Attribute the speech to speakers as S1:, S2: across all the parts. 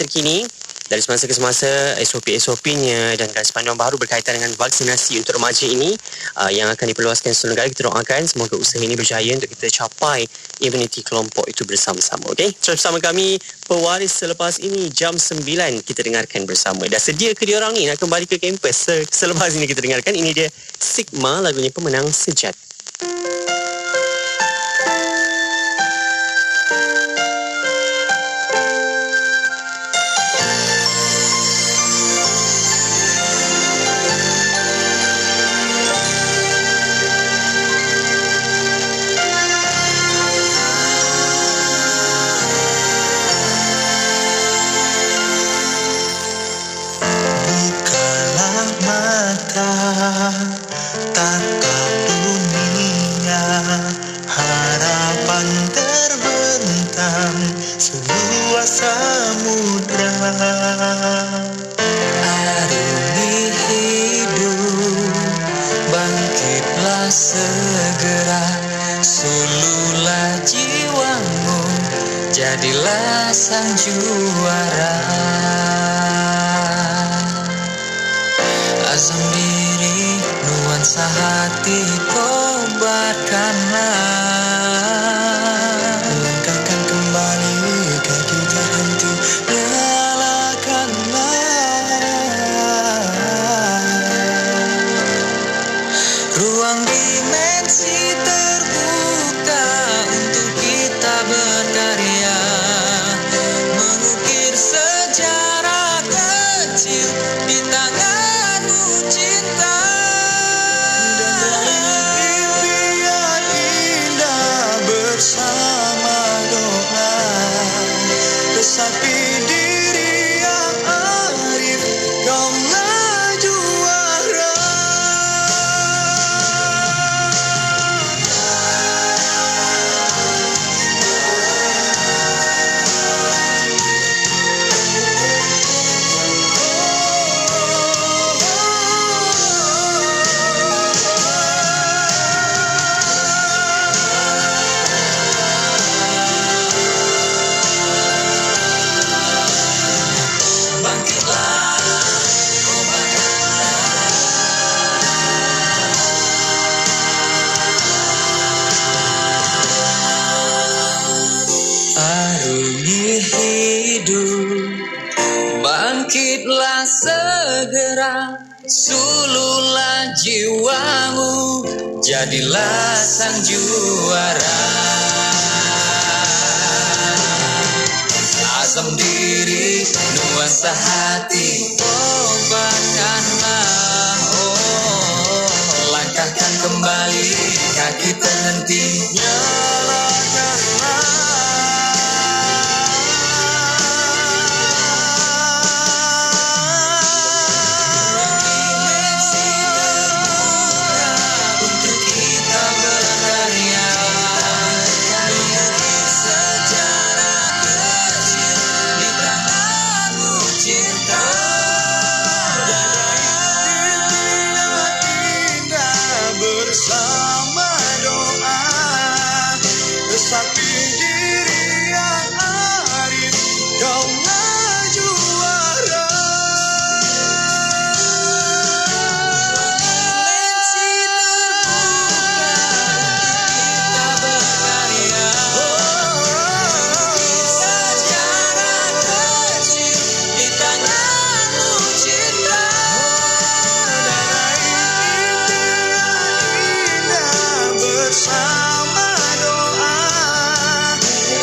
S1: terkini dari semasa ke semasa, SOP-SOP-nya dan garis panduan baru berkaitan dengan vaksinasi untuk remaja ini yang akan diperluaskan seluruh negara. Kita doakan semoga usaha ini berjaya untuk kita capai immunity kelompok itu bersama-sama. Okey, terus bersama kami pewaris selepas ini jam 9 kita dengarkan bersama. Dah sedia ke diorang ni nak kembali ke kampus? Selepas ini kita dengarkan, ini dia Sigma, lagunya Pemenang Sejati.
S2: Tatap dunia, harapan terbentang seluas samudra. Arungi hidup, bangkitlah segera, sululah jiwamu, jadilah sang juara. Azam diri, nuansa hati, kobarkanlah. Langkahkan kembali, kaki terhenti, relakanlah. Ruang dimensi terbuka untuk kita berkarya, mengukir sejarah kecil di tangan cinta. Dan impian indah bersama doa, resapi diri yang arif, kaulah juara. Arungi hidup, bangkitlah segera, sululah jiwamu, jadilah sang juara. Azam diri, nuansa hati, kobarkanlah. Langkahkan kembali, kaki terhenti, nyalakanlah. Bersama doa, resapi diri yang arif, kaulah juara. Dimensi terbuka, kita berkarya, sejarah kecil di tanganmu cinta. Bersama doa,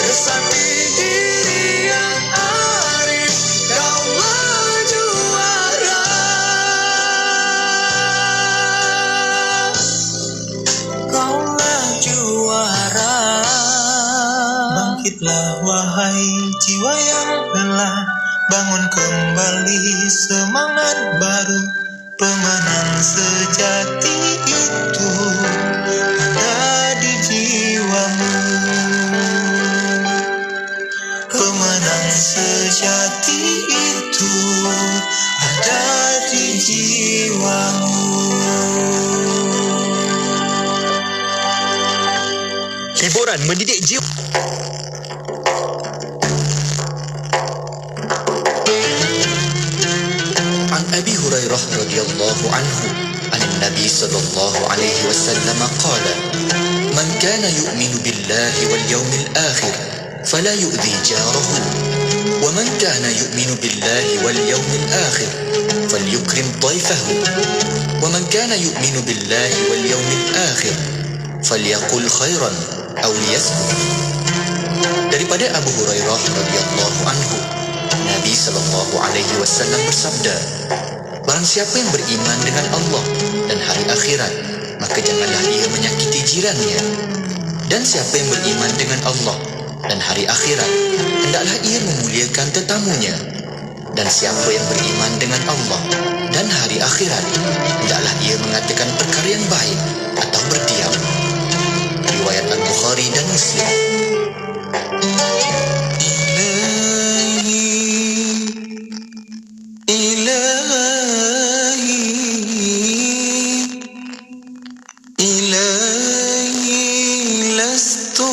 S2: resapi diri yang arif, kaulah juara. Kaulah juara. Bangkitlah wahai jiwa yang lelah, bangun kembali semangat baru. Pemenang sejati itu ada di jiwamu. Pemenang sejati itu ada di jiwamu.
S1: Hiburan mendidik jiwa.
S3: أبي هريرة رضي الله عنه عن النبي صلى الله عليه وسلم قال: من كان يؤمن بالله واليوم الآخر فلا يؤذي جاره، ومن كان يؤمن بالله واليوم الآخر فليكرم ضيفه، ومن كان يؤمن بالله واليوم الآخر فليقل خيرا أو ليسكت. Daripada Abu Hurairah radhiyallahu anhu, Nabi sallallahu alaihi wasallam bersabda, barang siapa yang beriman dengan Allah dan hari akhirat, maka janganlah ia menyakiti jirannya. Dan siapa yang beriman dengan Allah dan hari akhirat, hendaklah ia memuliakan tetamunya. Dan siapa yang beriman dengan Allah dan hari akhirat, hendaklah ia mengatakan perkara yang baik atau berdiam. Riwayat Al-Bukhari dan Muslim.
S2: فإنك غافر الذنب العظيم. إلهي لست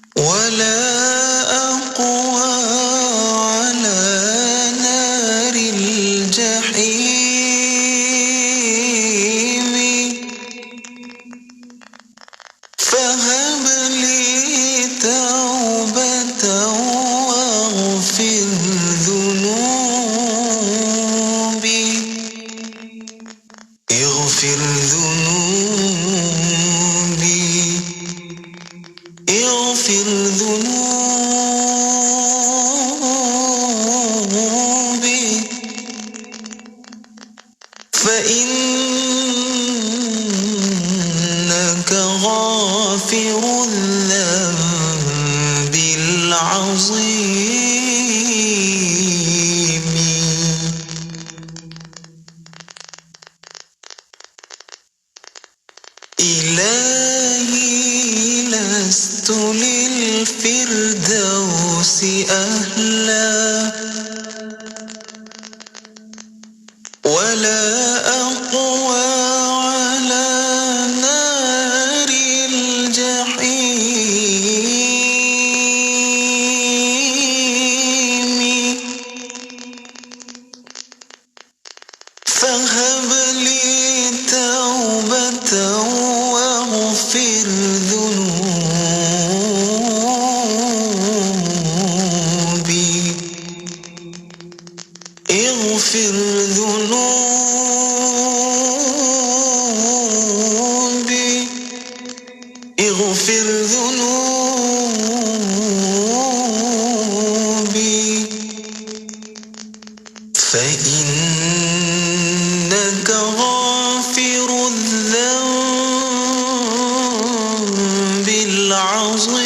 S2: للفردوس أهلا ولا أقوى على نار الجحيم. فهب لي توبة واغفر ذنوبي. اغفر ذنوبي اغفر ذنوبي فإنك غافر الذنب العظيم. إلهي لست للفردوس أهلا ولا أقوى على نار الجحيم. فهب لي توبة واغفر ذنوبي. اغفر ذنوبي اغفر ذنوبي فإنك غافر الذنب العظيم.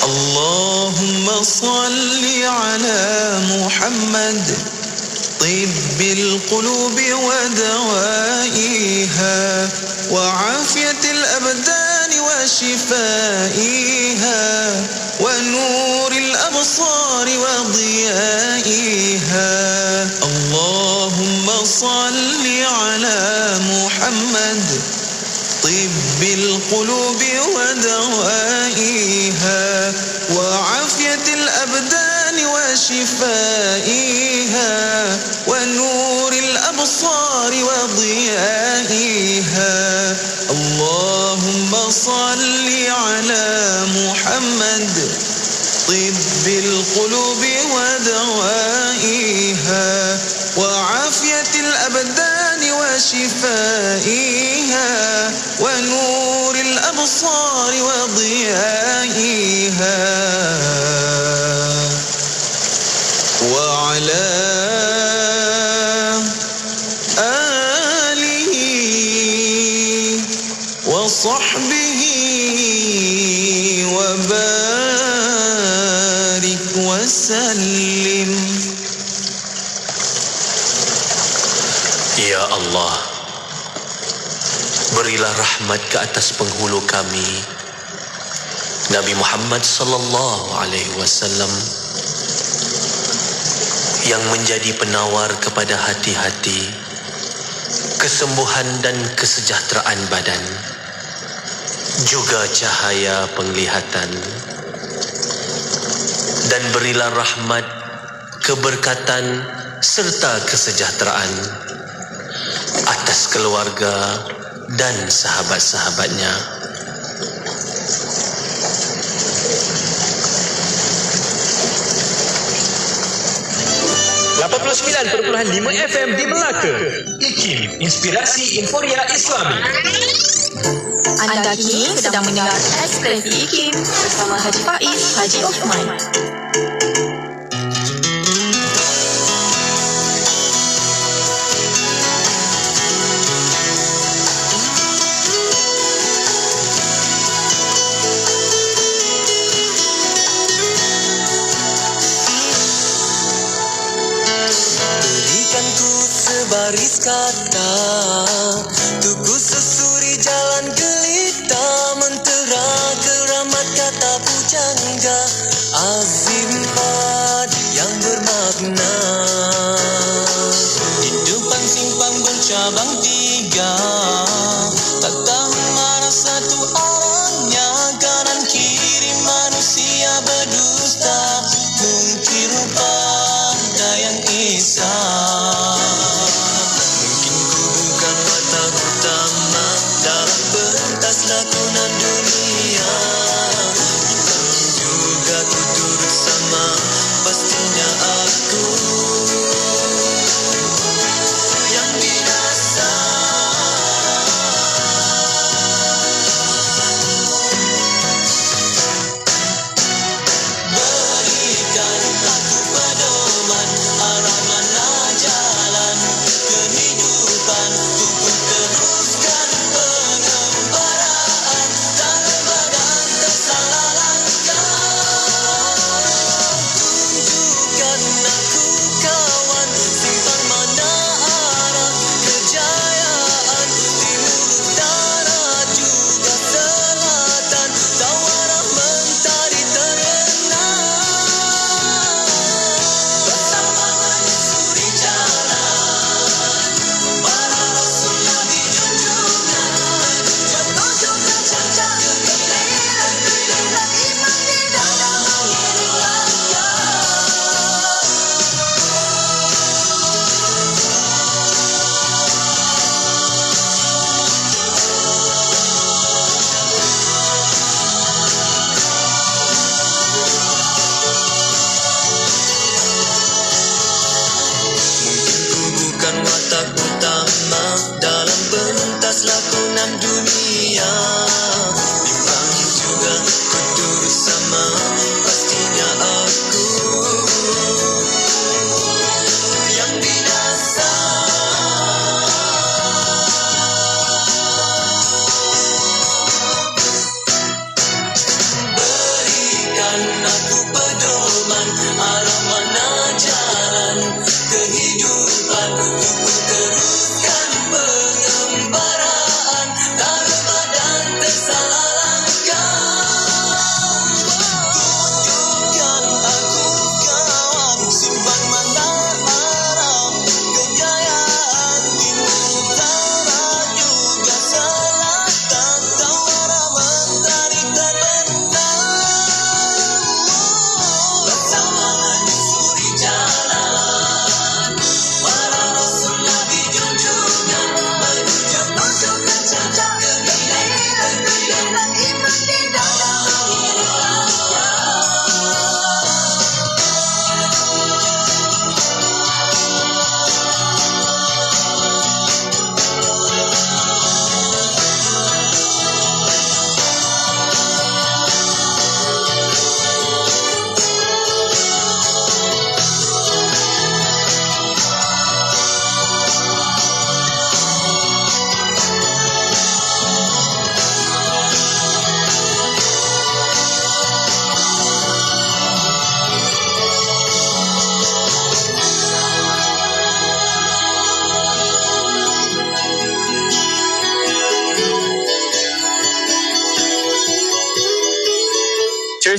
S2: اللهم صل على محمد طب القلوب ودوائها وعافية الأبدان وشفائها ونور الأبصار وضيائها اللهم صل على محمد طب القلوب ودوائها وعافية الأبدان وشفائها ونور الأبصار وضيائها اللهم صل على محمد طب القلوب ودوائها وعافية الأبدان وشفائها ونور الأبصار وضيائها وعلى آله وصحبه وبارك وسلم.
S4: Ya Allah, berilah rahmat ke atas penghulu kami, Nabi Muhammad sallallahu alaihi wasallam, yang menjadi penawar kepada hati-hati, kesembuhan dan kesejahteraan badan, juga cahaya penglihatan. Dan berilah rahmat, keberkatan serta kesejahteraan atas keluarga dan sahabat-sahabatnya.
S5: .5 FM di Melaka. IKIM, Inspirasi Inforia Islami.
S6: Anda kini sedang mendengar Ekspresi IKIM bersama Haji Faiz Haji Osman.
S2: Baris kata Tuku susuri jalan gelita Mentera keramat kata pujangga Azimat yang bermakna Di depan simpang bercabang tiga Tak tahu mana satu arahnya Kanan kiri manusia berdusta Mungkin rupa Dayang Isa lakonan dunia Bintang juga ku turut sama Pastinya aku yang binasa Berikan aku pedoman Arah mana jalan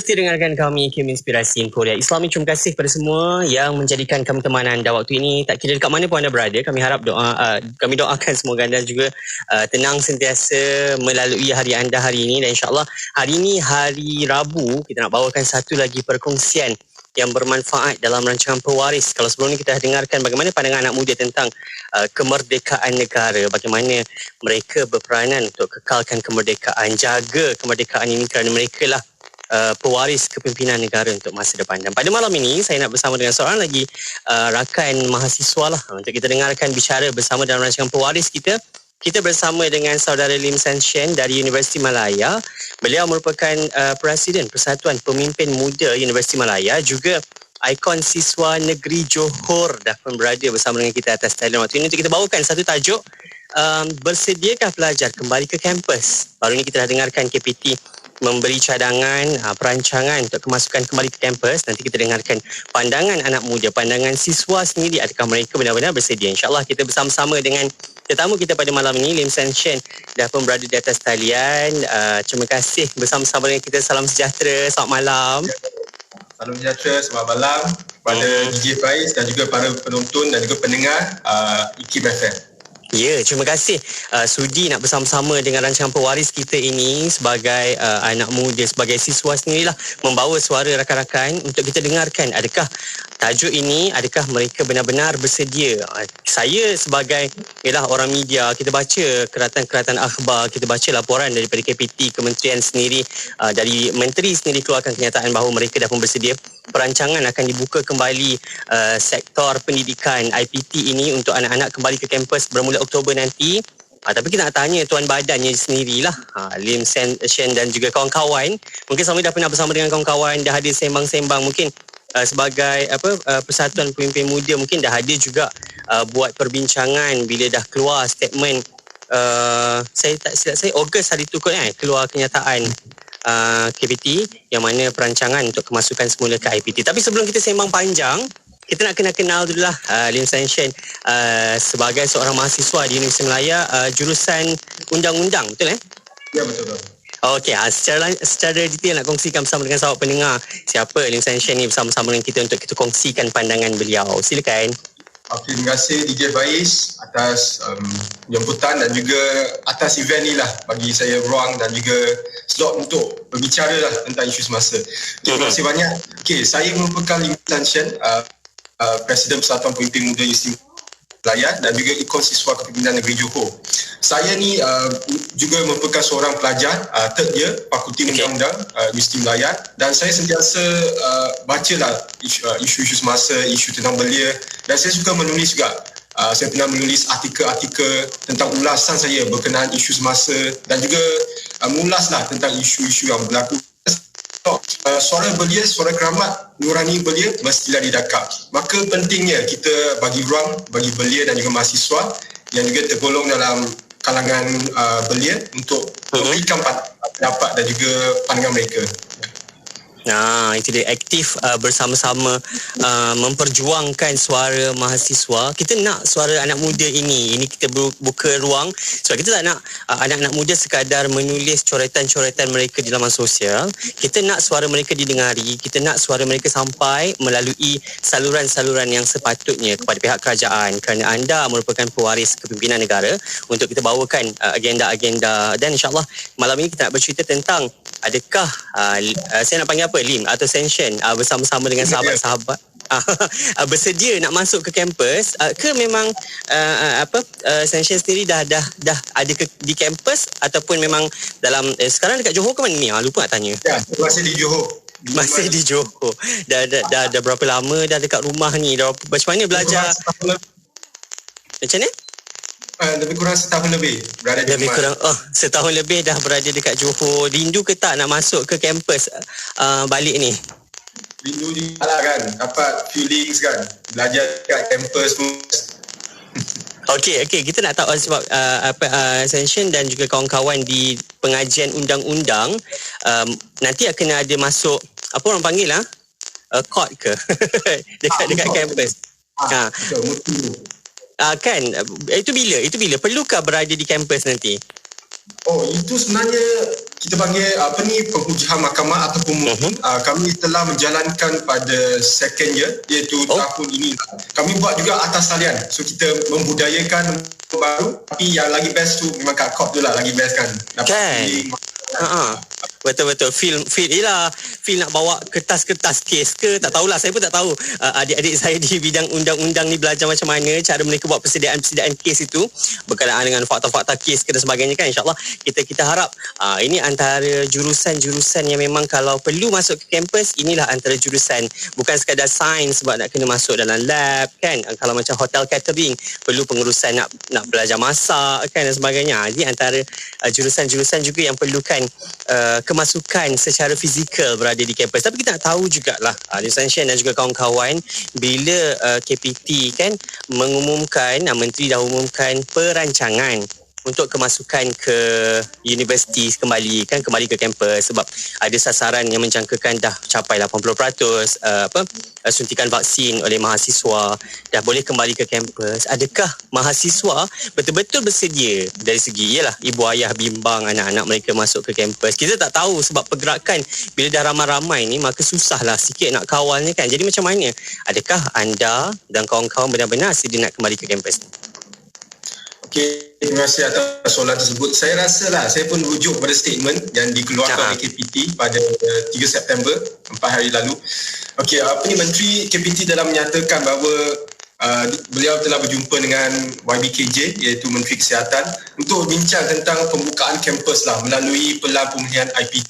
S1: setia dengarkan kami Kim Inspirasi Inforia Islami. Terima kasih kepada semua yang menjadikan kami teman anda waktu ini. Tak kira dekat mana pun anda berada, kami harap kami doakan semoga anda juga tenang sentiasa melalui hari anda hari ini. Dan insyaAllah hari ini hari Rabu, kita nak bawakan satu lagi perkongsian yang bermanfaat dalam rancangan Pewaris. Kalau sebelum ni kita dah dengarkan bagaimana pandangan anak muda tentang kemerdekaan negara, bagaimana mereka berperanan untuk kekalkan kemerdekaan, jaga kemerdekaan ini kerana mereka lah pewaris kepimpinan negara untuk masa depan. Dan pada malam ini saya nak bersama dengan seorang lagi rakan mahasiswa lah untuk kita dengarkan bicara bersama dalam rancangan Pewaris kita. Kita bersama dengan saudara Lim San Shen dari Universiti Malaya. Beliau merupakan Presiden Persatuan Pemimpin Muda Universiti Malaya, juga ikon siswa negeri Johor, dah pun berada bersama dengan kita atas talian waktu ini untuk kita bawakan satu tajuk, bersediakah pelajar kembali ke kampus. Baru ini kita dah dengarkan KPT memberi cadangan, perancangan untuk kemasukan kembali ke kampus. Nanti kita dengarkan pandangan anak muda, pandangan siswa sendiri, adakah mereka benar-benar bersedia. InsyaAllah kita bersama-sama dengan tetamu kita pada malam ini, Lim San Shen dah pun berada di atas talian. Terima kasih bersama-sama dengan kita. Salam sejahtera, selamat malam.
S7: Salam sejahtera, selamat malam kepada DJ Faiz dan juga para penonton dan juga pendengar IKIM FM.
S1: Ya, terima kasih sudi nak bersama-sama dengan rancangan Pewaris kita ini sebagai anak muda, sebagai siswa sendirilah, membawa suara rakan-rakan untuk kita dengarkan adakah tajuk ini, adakah mereka benar-benar bersedia. Saya sebagai orang media, kita baca keratan-keratan akhbar, kita baca laporan daripada KPT, kementerian sendiri, dari menteri sendiri keluarkan kenyataan bahawa mereka dah pun bersedia. Perancangan akan dibuka kembali sektor pendidikan IPT ini untuk anak-anak kembali ke kampus bermula Oktober nanti. Tapi kita nak tanya tuan badannya sendirilah, Lim San Shen dan juga kawan-kawan. Mungkin selama dah pernah bersama dengan kawan-kawan, dah ada sembang-sembang, mungkin sebagai Persatuan Pemimpin Muda mungkin dah ada juga buat perbincangan bila dah keluar statement, saya tak silap saya Ogos hari tu kot keluar kenyataan KPT yang mana perancangan untuk kemasukan semula ke IPT. Tapi sebelum kita sembang panjang, kita nak kenal dulu lah Lim San Shen sebagai seorang mahasiswa di Universiti Malaya, jurusan undang-undang, betul
S7: Ya, betul.
S1: Okey, secara detail nak kongsikan bersama dengan sahabat pendengar siapa Lim San Shen ni bersama-sama dengan kita untuk kita kongsikan pandangan beliau. Silakan.
S7: Terima kasih DJ Faiz atas jemputan dan juga atas event ni lah bagi saya ruang dan juga slot untuk berbicara lah tentang isu semasa. Terima kasih banyak. Saya merupakan Lim San Shen, Presiden Persatuan Pemimpin Muda Universiti Malaya dan juga ikon siswa kepimpinan negeri Johor. Saya ni juga merupakan seorang pelajar third year Fakulti Undang-Undang Universiti Malaya, dan saya sentiasa bacalah isu-isu semasa, isu tentang belia, dan saya suka menulis juga. Saya pernah menulis artikel-artikel tentang ulasan saya berkenaan isu semasa dan juga mengulaslah tentang isu-isu yang berlaku. Suara belia, suara keramat nurani belia mestilah didakap. Maka pentingnya kita bagi ruang bagi belia dan juga mahasiswa yang juga tergolong dalam kalangan belia untuk memberikan pendapat dan juga pandangan mereka.
S1: Itu dia, aktif bersama-sama memperjuangkan suara mahasiswa. Kita nak suara anak muda ini kita buka ruang sebab kita tak nak anak-anak muda sekadar menulis coretan-coretan mereka di laman sosial. Kita nak suara mereka didengari, kita nak suara mereka sampai melalui saluran-saluran yang sepatutnya kepada pihak kerajaan, kerana anda merupakan pewaris kepimpinan negara, untuk kita bawakan agenda-agenda. Dan insyaAllah malam ini kita nak bercerita tentang adakah saya nak panggil apa, Lim atau San Shen, bersama-sama dengan sahabat-sahabat bersedia nak masuk ke kampus, ke memang San Shen sendiri dah ada di kampus ataupun memang dalam sekarang dekat Johor ke mana ni? Lupa nak tanya.
S7: Ya, masih di Johor.
S1: Masih di Johor. Dah berapa lama dah dekat rumah ni? Macam mana belajar? Macam ni?
S7: Lebih kurang setahun lebih berada di
S1: lebih kurang setahun lebih dah berada dekat Johor. Rindu ke tak nak masuk ke kampus balik ni?
S7: Rindu juga lah kan, dapat feelings kan, belajar dekat kampus pun.
S1: Okey, kita nak tahu sebab San Shen dan juga kawan-kawan di pengajian undang-undang nanti akan ada masuk, apa orang panggil court ke dekat kampus.
S7: Betul.
S1: Kan itu bila perlukah berada di kampus nanti?
S7: Itu sebenarnya kita panggil penghujuman mahkamah ataupun kami telah menjalankan pada second year, iaitu tahun ini. Kami buat juga atas talian, so kita membudayakan baru, tapi yang lagi best tu memang kat COP tu lah lagi best kan.
S1: Betul-betul feel nak bawa kertas-kertas kes ke, tak tahulah, saya pun tak tahu. Adik-adik saya di bidang undang-undang ni belajar macam mana cara mereka buat persediaan kes itu berkenaan dengan fakta-fakta kes ke dan sebagainya kan. InsyaAllah kita harap ini antara jurusan-jurusan yang memang kalau perlu masuk ke kampus, inilah antara jurusan, bukan sekadar sains sebab nak kena masuk dalam lab kan. Kalau macam hotel catering perlu pengurusan nak belajar masak kan dan sebagainya. Ini antara jurusan-jurusan juga yang perlukan kemasukan secara fizikal berada di kampus. Tapi kita nak tahu jugalah Lieutenant Shen dan juga kawan-kawan, bila KPT kan mengumumkan, Menteri dah umumkan perancangan untuk kemasukan ke universiti kembali ke kampus, sebab ada sasaran yang menjangkakan dah capai 80% suntikan vaksin oleh mahasiswa, dah boleh kembali ke kampus. Adakah mahasiswa betul-betul bersedia dari segi ibu ayah bimbang anak-anak mereka masuk ke kampus? Kita tak tahu sebab pergerakan bila dah ramai-ramai ni, maka susahlah sikit nak kawalnya kan. Jadi macam mana? Adakah anda dan kawan-kawan benar-benar sedia nak kembali ke kampus?
S7: Okey, terima kasih atas soalan tersebut. Saya rasa saya pun rujuk pada statement yang dikeluarkan oleh KPT pada 3 September, 4 hari lalu. Okey, Menteri KPT dalam menyatakan bahawa beliau telah berjumpa dengan YBKJ, iaitu Menteri Kesihatan, untuk bincang tentang pembukaan kampus melalui Pelan Pemulihan IPT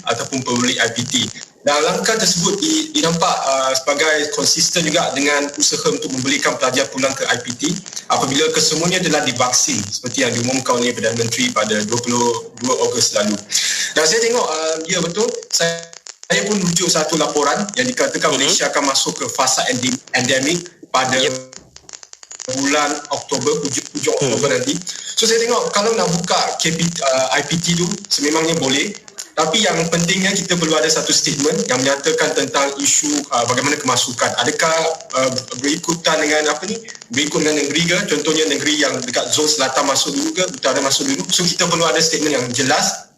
S7: ataupun pemilik IPT. Dan langkah tersebut dinampak sebagai konsisten juga dengan usaha untuk memberikan pelajar pulang ke IPT apabila kesemuanya telah divaksin seperti yang diumumkan oleh Perdana Menteri pada 22 Ogos lalu. Dan saya tengok, ya betul, saya pun rujuk satu laporan yang dikatakan Malaysia akan masuk ke fasa endemik pada bulan Oktober, hujung Oktober nanti. So saya tengok kalau nak buka IPT tu sememangnya boleh. Tapi yang pentingnya kita perlu ada satu statement yang menyatakan tentang isu bagaimana kemasukan. Adakah berikutan dengan berikut dengan negeri ke? Contohnya negeri yang dekat zon selatan masuk dulu ke, utara masuk dulu. So kita perlu ada statement yang jelas.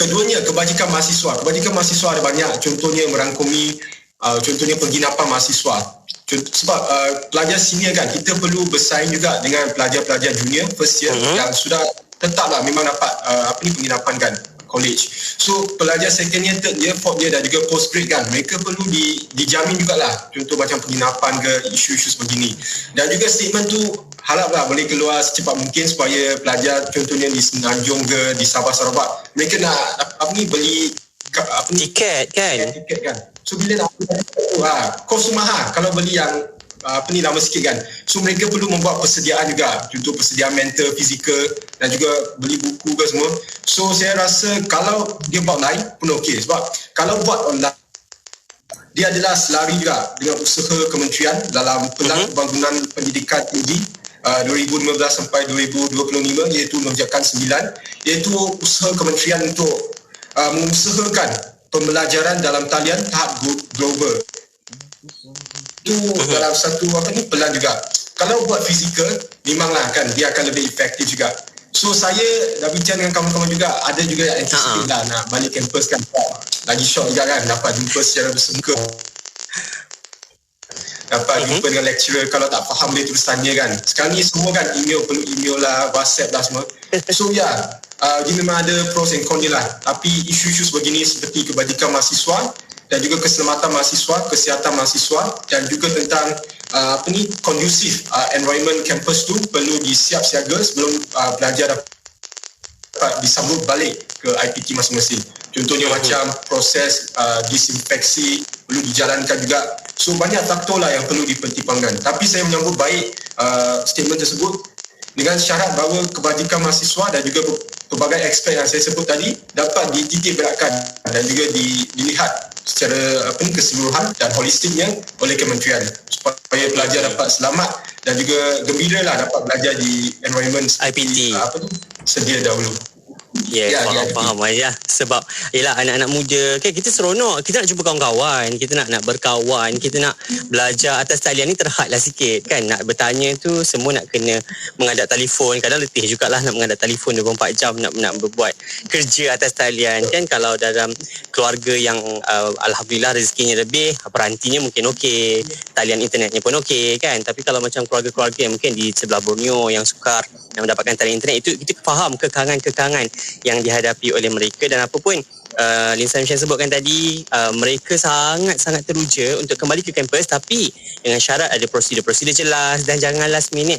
S7: Keduanya, kebajikan mahasiswa. Kebajikan mahasiswa ada banyak. Contohnya merangkumi contohnya penginapan mahasiswa. Sebab pelajar senior kan, kita perlu bersaing juga dengan pelajar-pelajar junior first year yang sudah tetaplah memang dapat penginapan kan, college. So pelajar second year, third year, fourth year dan juga post grad kan, mereka perlu dijamin jugalah, contoh macam penginapan ke, isu-isu sebegini. Dan juga statement tu haraplah boleh keluar secepat mungkin supaya pelajar contohnya di Semenanjung ke, di Sabah Sarawak, mereka nak beli tiket kan. So bila nak kos tu mahal kalau beli yang lama sikit kan. So mereka perlu membuat persediaan juga, contoh persediaan mental, fizikal dan juga beli buku ke semua. So saya rasa kalau dia buat online pun okey, sebab kalau buat online dia adalah selari juga dengan usaha kementerian dalam Pelan Pembangunan Pendidikan Tinggi 2015 sampai 2025, iaitu lonjakan 9, iaitu usaha kementerian untuk mengusahakan pembelajaran dalam talian tahap global. Itu dalam satu pelan juga. Kalau buat fizikal memanglah kan dia akan lebih efektif juga. So saya dah bincang dengan kawan-kawan juga, ada juga yang anticipate lah nak balik kampus kan, lagi shock juga kan dapat jumpa secara bersemuka, dapat jumpa dengan lecturer kalau tak faham dia tulisannya kan. Sekarang ni semua kan email, perlu email lah, WhatsApp lah semua. So dia memang ada pros and cons dia lah. Tapi isu-isu sebegini seperti kebajikan mahasiswa dan juga keselamatan mahasiswa, kesihatan mahasiswa dan juga tentang kondusif environment kampus tu perlu disiap siaga sebelum pelajar dapat disambut balik ke IPT masing-masing. Contohnya macam proses disinfeksi perlu dijalankan juga. So banyak faktor lah yang perlu dipertimbangkan. Tapi saya menyambut baik statement tersebut dengan syarat bahawa kebajikan mahasiswa dan juga pelbagai aspek yang saya sebut tadi dapat dititik beratkan dan juga dilihat secara keseluruhan dan holistiknya oleh kementerian supaya pelajar dapat selamat dan juga gembira lah dapat belajar di environment
S1: IPT
S7: sedia dahulu.
S1: Ya, faham ya. Sebab yelah anak-anak muda kan, kita seronok, kita nak jumpa kawan-kawan, kita nak berkawan, kita nak belajar atas talian ni terhadlah sikit kan. Nak bertanya tu semua nak kena menghadap telefon. Kadang letih jugalah nak menghadap telefon 24 jam nak berbuat kerja atas talian kan. Kalau dalam keluarga yang alhamdulillah rezekinya lebih, perantinya mungkin okey, talian internetnya pun okey kan. Tapi kalau macam keluarga-keluarga yang mungkin di sebelah Borneo yang sukar yang mendapatkan talian internet, itu kita faham kekangan-kekangan yang dihadapi oleh mereka. Dan apa pun Lin Sam Shen sebutkan tadi, mereka sangat-sangat teruja untuk kembali ke kampus, tapi dengan syarat ada prosedur-prosedur jelas dan jangan last minute.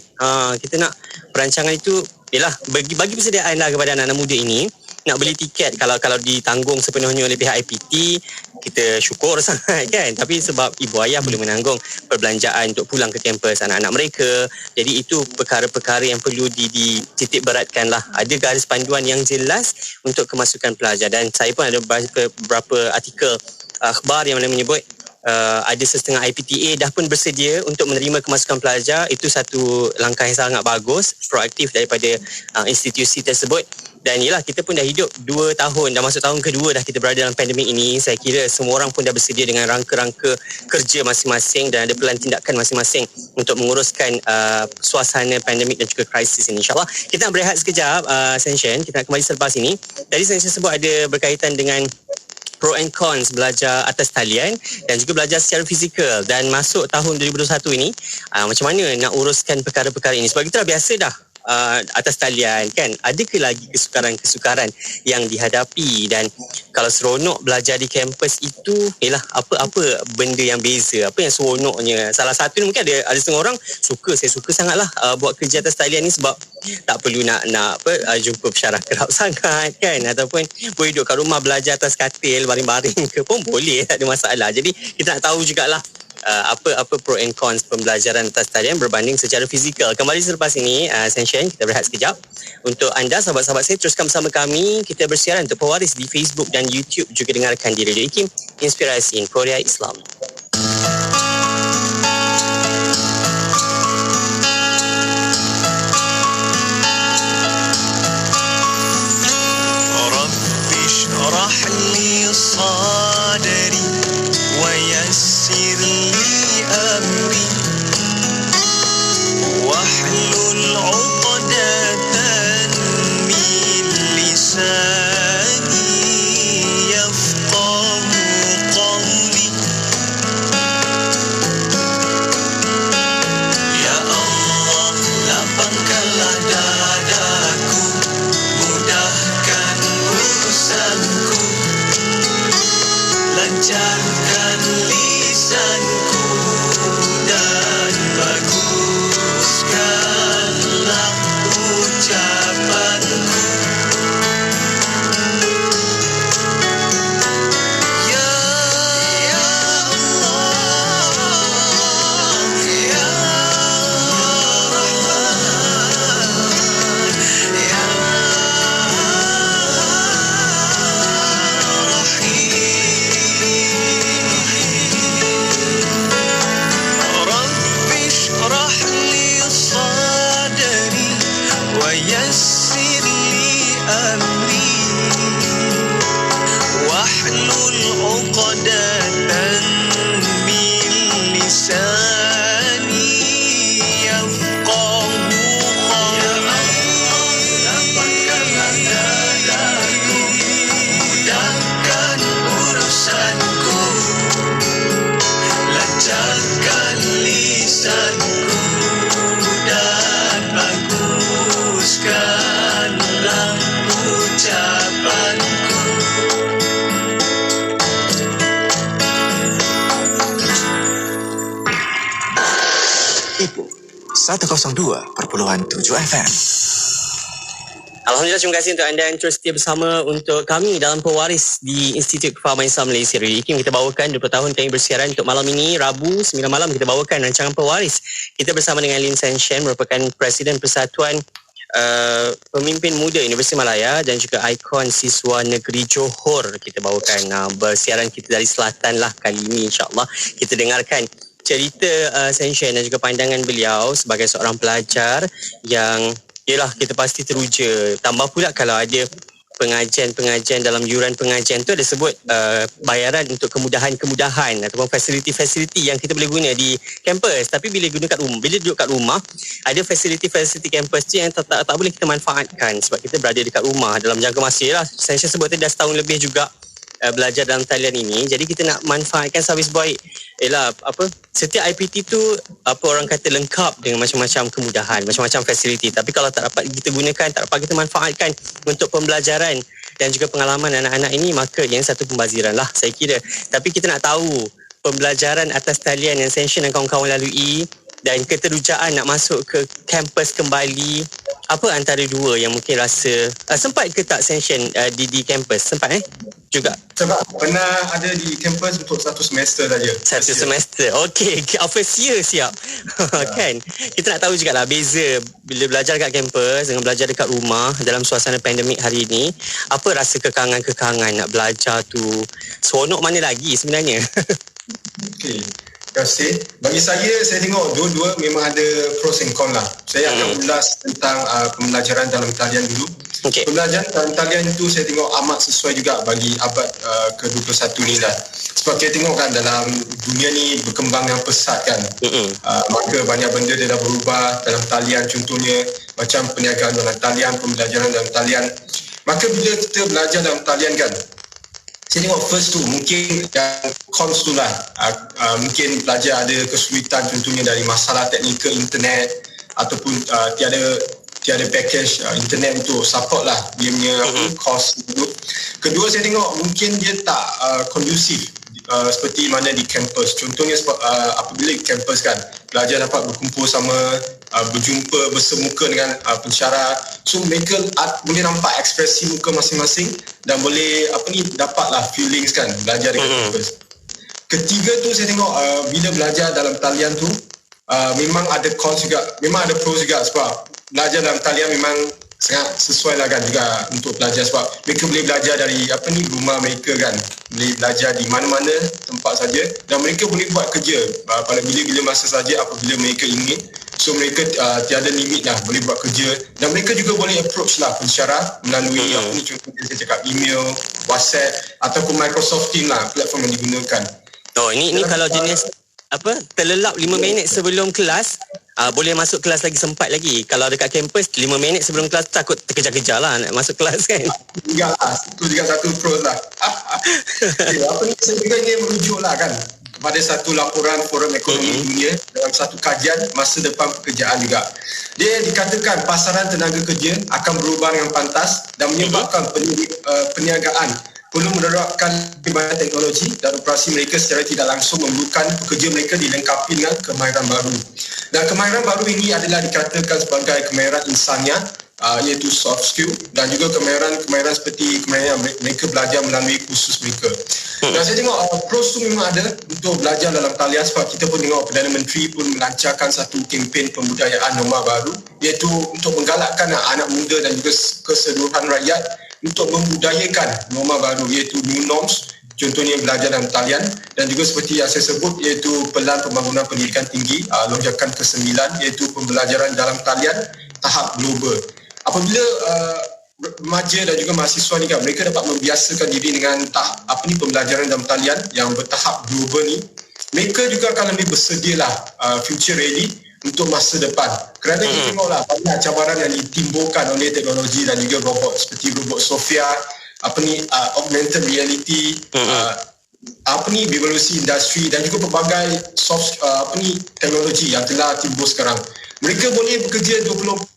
S1: Kita nak perancangan itu yalah bagi persediaan lah kepada anak-anak muda ini. Nak beli tiket kalau ditanggung sepenuhnya oleh pihak IPT, kita syukur sangat kan. Tapi sebab ibu ayah perlu menanggung perbelanjaan untuk pulang ke kampus anak-anak mereka, jadi itu perkara-perkara yang perlu dititik beratkan lah. Ada garis panduan yang jelas untuk kemasukan pelajar. Dan saya pun ada beberapa artikel akhbar yang mana menyebut ada setengah IPTA dah pun bersedia untuk menerima kemasukan pelajar. Itu satu langkah yang sangat bagus, proaktif daripada institusi tersebut. Dan yelah, kita pun dah hidup 2 tahun, dah masuk tahun kedua dah kita berada dalam pandemik ini. Saya kira semua orang pun dah bersedia dengan rangka-rangka kerja masing-masing dan ada pelan tindakan masing-masing untuk menguruskan suasana pandemik dan juga krisis ini. InsyaAllah kita nak berehat sekejap, Senshen. Kita nak kembali selepas ini. Tadi Senshen sebut ada berkaitan dengan pro and cons belajar atas talian dan juga belajar secara fizikal. Dan masuk tahun 2021 ini, macam mana nak uruskan perkara-perkara ini? Sebab kita dah biasa dah atas talian kan. Adakah lagi kesukaran-kesukaran yang dihadapi? Dan kalau seronok belajar di kampus itu, ialah apa benda yang beza, apa yang seronoknya? Salah satu ni mungkin ada setengah orang saya suka sangatlah buat kerja atas talian ni sebab tak perlu nak jumpa pensyarah kerap sangat kan, ataupun boleh duduk kat rumah belajar atas katil baring-baring ke pun boleh, tak ada masalah. Jadi kita nak tahu jugalah apa pro and cons pembelajaran atas talian berbanding secara fizikal. Kembali selepas ini, Senshen, kita berehat sekejap. Untuk anda sahabat-sahabat saya, teruskan bersama kami. Kita bersiaran untuk pewaris di Facebook dan YouTube, juga dengarkan di Radio IKIM, Inspirasi Inforia Islam.
S2: Rabbi shrah li sadri wa yassir li amri wahlul 'uqdatan min lisani yafqahu qawli. Ya Allah, lapangkanlah dadaku, mudahkan urusanku, lancarkan lisanku dan baguskanlah ucapanku. Ya Allah, ya Rahman, ya Rabbi shrah li sadri wa yassir li amri wahlul 'uqdatan min lisani yafqahu qawli. Lapangkanlah dadaku, mudahkan urusanku, lancarkan lisanku dan baguskanlah ucapanku.
S3: 102.7 FM.
S1: Alhamdulillah, terima kasih untuk anda yang terus setia bersama untuk kami dalam pewaris di Institut Kefahaman Islam Malaysia. Radio IKIM kita bawakan 20 tahun kami bersiaran. Untuk malam ini, Rabu 9 malam, kita bawakan rancangan pewaris. Kita bersama dengan Lin Sam Shen, merupakan Presiden Persatuan Pemimpin Muda Universiti Malaya dan juga ikon siswa negeri Johor. Kita bawakan bersiaran kita dari selatan lah kali ini, insyaAllah. Kita dengarkan cerita Sam Shen dan juga pandangan beliau sebagai seorang pelajar yang yelah kita pasti teruja. Tambah pula kalau ada pengajian dalam yuran pengajian tu ada sebut bayaran untuk kemudahan-kemudahan ataupun fasiliti-fasiliti yang kita boleh guna di kampus. Tapi bila duduk kat rumah, ada fasiliti-fasiliti kampus tu yang tak boleh kita manfaatkan sebab kita berada dekat rumah dalam jangka masa lah. Saya sebut tadi dah setahun lebih juga belajar dalam talian ini. Jadi kita nak manfaatkan servis baik. Setiap IPT tu orang kata lengkap dengan macam-macam kemudahan, macam-macam fasiliti. Tapi kalau tak dapat kita gunakan, tak dapat kita manfaatkan untuk pembelajaran dan juga pengalaman anak-anak ini, maka yang satu pembaziran lah saya kira. Tapi kita nak tahu pembelajaran atas talian yang Senshin dan kawan-kawan lalui dan keterujaan nak masuk ke kampus kembali, apa antara dua yang mungkin rasa sempat ke tak Senshin di kampus? Sempat juga?
S7: Sebab pernah ada di kampus untuk satu semester saja.
S1: Satu semester. Okey, first year siap. Kan? Kita nak tahu jugalah beza bila belajar kat kampus dengan belajar dekat rumah dalam suasana pandemik hari ini. Apa rasa kekangan-kekangan nak belajar tu? Seronok mana lagi sebenarnya?
S7: Okey. Terima kasih. Bagi saya tengok dua-dua memang ada pros and cons lah. Saya akan ulas tentang pembelajaran dalam talian dulu.
S1: Okay.
S7: Pembelajaran dalam talian itu saya tengok amat sesuai juga bagi abad ke-21 ni lah. Sebab kita tengok kan dalam dunia ni berkembang yang pesat kan. Maka banyak benda dia dah berubah dalam talian, contohnya macam perniagaan dalam talian, pembelajaran dalam talian. Maka bila kita belajar dalam talian kan, saya tengok first tu mungkin yang cons tu lah, mungkin pelajar ada kesulitan contohnya dari masalah teknikal internet ataupun tiada package internet untuk support lah dia punya cost tu. Kedua saya tengok mungkin dia tak kondusif seperti mana di kampus. Contohnya apabila di kampus kan, pelajar dapat berkumpul sama, berjumpa bersemuka dengan pensyarah, so mereka boleh nampak ekspresi muka masing-masing dan boleh dapatlah feelings kan belajar dekat kampus. Ketiga tu saya tengok bila belajar dalam talian tu memang ada cons juga, memang ada pros juga sebab belajar dalam talian memang sangat sesuai lah kan juga untuk belajar sebab mereka boleh belajar dari rumah mereka kan, boleh belajar di mana-mana tempat saja dan mereka boleh buat kerja pada bila-bila masa saja apabila mereka ingin. So mereka tiada limit lah, boleh buat kerja dan mereka juga boleh approach lah pensyarah melalui contohnya saya cakap email, WhatsApp ataupun Microsoft Teams lah platform yang digunakan.
S1: Ini kalau jenis terlelap 5 minit sebelum kelas, boleh masuk kelas lagi, sempat lagi. Kalau dekat kampus 5 minit sebelum kelas takut terkejar-kejar lah nak masuk kelas kan.
S7: Itu juga satu pros lah. Saya juga ingin merujuk lah kan pada satu laporan Forum Ekonomi Dunia dalam satu kajian masa depan pekerjaan juga. Dia dikatakan pasaran tenaga kerja akan berubah dengan pantas dan menyebabkan perniagaan perlu menerapkan banyak teknologi dan operasi mereka secara tidak langsung memerlukan pekerja mereka dilengkapi dengan kemahiran baru. Dan kemahiran baru ini adalah dikatakan sebagai kemahiran insaniah, iaitu soft skill dan juga kemahiran seperti kemahiran yang mereka belajar melalui kursus mereka. Dan saya tengok pros tu memang ada untuk belajar dalam talian sebab kita pun tengok Perdana Menteri pun melancarkan satu kempen pembudayaan norma baru, iaitu untuk menggalakkan anak muda dan juga keseluruhan rakyat untuk membudayakan norma baru iaitu new norms, contohnya belajar dalam talian dan juga seperti yang saya sebut iaitu Pelan Pembangunan Pendidikan Tinggi, lonjakan ke-9 iaitu pembelajaran dalam talian tahap global. Apabila remaja dan juga mahasiswa ni kan, mereka dapat membiasakan diri dengan pembelajaran dalam talian yang bertahap global ni, mereka juga akan lebih bersedialah future ready untuk masa depan. Kerana kita tengoklah banyak cabaran yang ditimbulkan oleh teknologi dan juga robot seperti robot Sophia, augmented reality, revolusi industri dan juga pelbagai teknologi yang telah timbul sekarang. Mereka boleh bekerja 24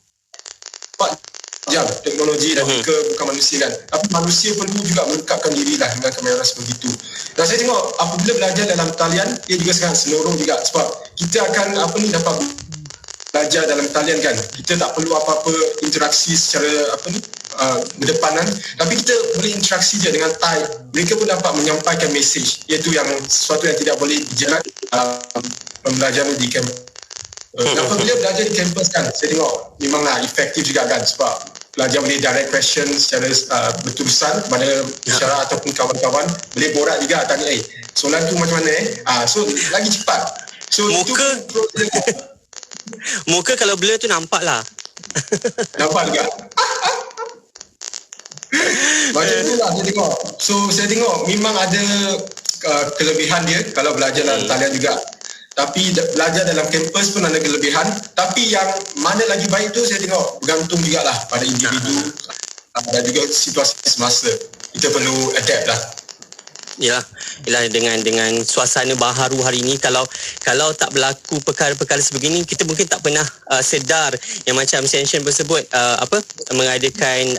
S7: jam teknologi dan mereka bukan manusia kan, tapi manusia perlu juga melekapkan diri lah dengan kamera seperti itu. Dan saya tengok apabila belajar dalam talian, ia juga sangat senorong juga sebab kita akan dapat belajar dalam talian kan, kita tak perlu apa-apa interaksi secara berdepanan, tapi kita boleh interaksi je dengan type. Mereka pun dapat menyampaikan mesej, iaitu yang sesuatu yang tidak boleh dijerat pembelajaran di kampus. Apabila belajar di kampus kan, saya tengok memanglah efektif juga kan sebab pelajar boleh direct question secara berterusan kepada pensyarah ataupun kawan-kawan, boleh borak juga tanya soalan tu macam mana so lagi cepat. So
S1: muka kalau blur tu nampak lah.
S7: Nampak juga. Macam tu lah saya tengok. So saya tengok memang ada kelebihan dia kalau belajar dalam talian juga. Tapi belajar dalam kampus pun ada kelebihan. Tapi yang mana lagi baik tu saya tengok bergantung jugalah pada individu dan juga situasi semasa. Kita perlu adapt lah.
S1: Yalah dengan suasana baharu hari ini, kalau tak berlaku perkara-perkara sebegini, kita mungkin tak pernah sedar yang macam Sensation tersebut mengadakan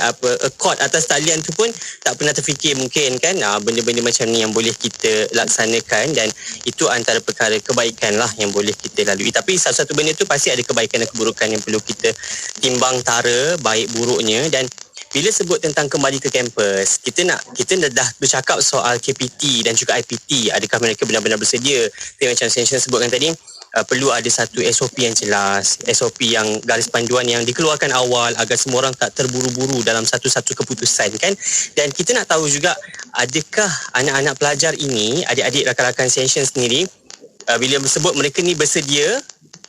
S1: court atas talian tu pun tak pernah terfikir mungkin kan benda-benda macam ni yang boleh kita laksanakan, dan itu antara perkara kebaikan lah yang boleh kita lalui. Tapi satu-satu benda tu pasti ada kebaikan dan keburukan yang perlu kita timbang tara baik buruknya. Dan bila sebut tentang kembali ke kampus, kita dah bercakap soal KPT dan juga IPT. Adakah mereka benar-benar bersedia? Tapi macam saya sebutkan tadi, perlu ada satu SOP yang jelas, SOP yang garis panduan yang dikeluarkan awal agar semua orang tak terburu-buru dalam satu-satu keputusan kan. Dan kita nak tahu juga, adakah anak-anak pelajar ini, adik-adik rakan-rakan Sensation sendiri, bila sebut mereka ni bersedia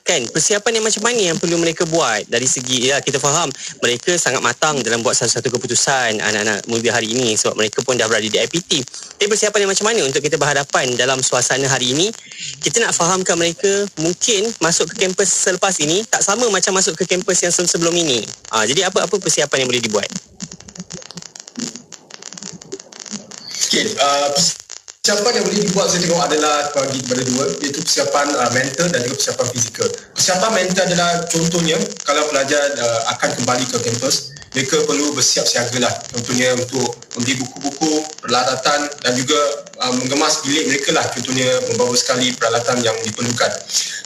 S1: kan, persiapan yang macam mana yang perlu mereka buat dari segi, ya kita faham mereka sangat matang dalam buat satu-satu keputusan anak-anak muda hari ini sebab mereka pun dah berada di IPT. Tapi persiapan yang macam mana untuk kita berhadapan dalam suasana hari ini? Kita nak fahamkan mereka mungkin masuk ke kampus selepas ini tak sama macam masuk ke kampus yang sebelum ini. Jadi apa persiapan yang boleh dibuat?
S7: Sikit, persiapan yang boleh dibuat saya tengok adalah bagi kepada dua, iaitu persiapan mental dan juga persiapan fizikal. Persiapan mental adalah contohnya kalau pelajar akan kembali ke kampus, mereka perlu bersiap siaga lah. Contohnya untuk membeli buku-buku, peralatan dan juga mengemas bilik mereka lah. Contohnya membawa sekali peralatan yang diperlukan.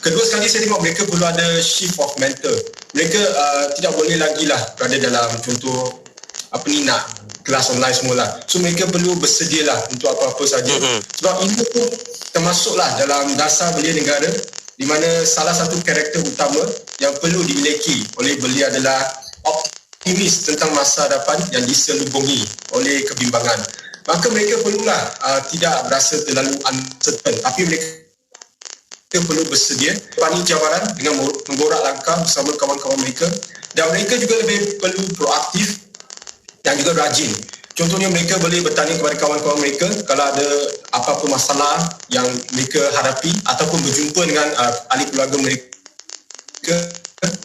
S7: Kedua sekali saya tengok mereka perlu ada shift of mental. Mereka tidak boleh lagi lah berada dalam contoh nak kelas online semualah. So mereka perlu bersedialah untuk apa-apa saja. Sebab ini pun termasuklah dalam dasar belia negara, di mana salah satu karakter utama yang perlu dimiliki oleh belia adalah optimis tentang masa depan yang diselubungi oleh kebimbangan. Maka mereka perlulah tidak berasa terlalu uncertain, tapi mereka perlu bersedia pani cabaran dengan menggorak langkah bersama kawan-kawan mereka, dan mereka juga lebih perlu proaktif dan juga rajin. Contohnya mereka boleh bertanya kepada kawan-kawan mereka kalau ada apa-apa masalah yang mereka hadapi, ataupun berjumpa dengan ahli keluarga mereka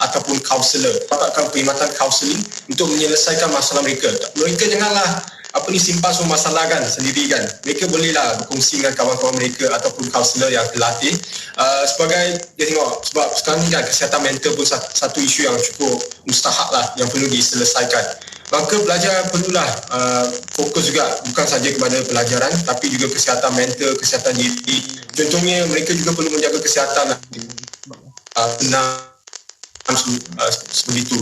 S7: ataupun kaunselor, dapatkan perkhidmatan kaunseling untuk menyelesaikan masalah mereka. Mereka janganlah simpan semua masalah kan sendiri kan. Mereka bolehlah berkongsi dengan kawan-kawan mereka ataupun kaunselor yang terlatih. Sebagai dia tengok, sebab sekarang ni kan kesihatan mental pun satu isu yang cukup mustahak lah yang perlu diselesaikan. Maka pelajar perlulah fokus juga bukan saja kepada pelajaran tapi juga kesihatan mental, kesihatan diri. Contohnya mereka juga perlu menjaga kesihatan seperti itu.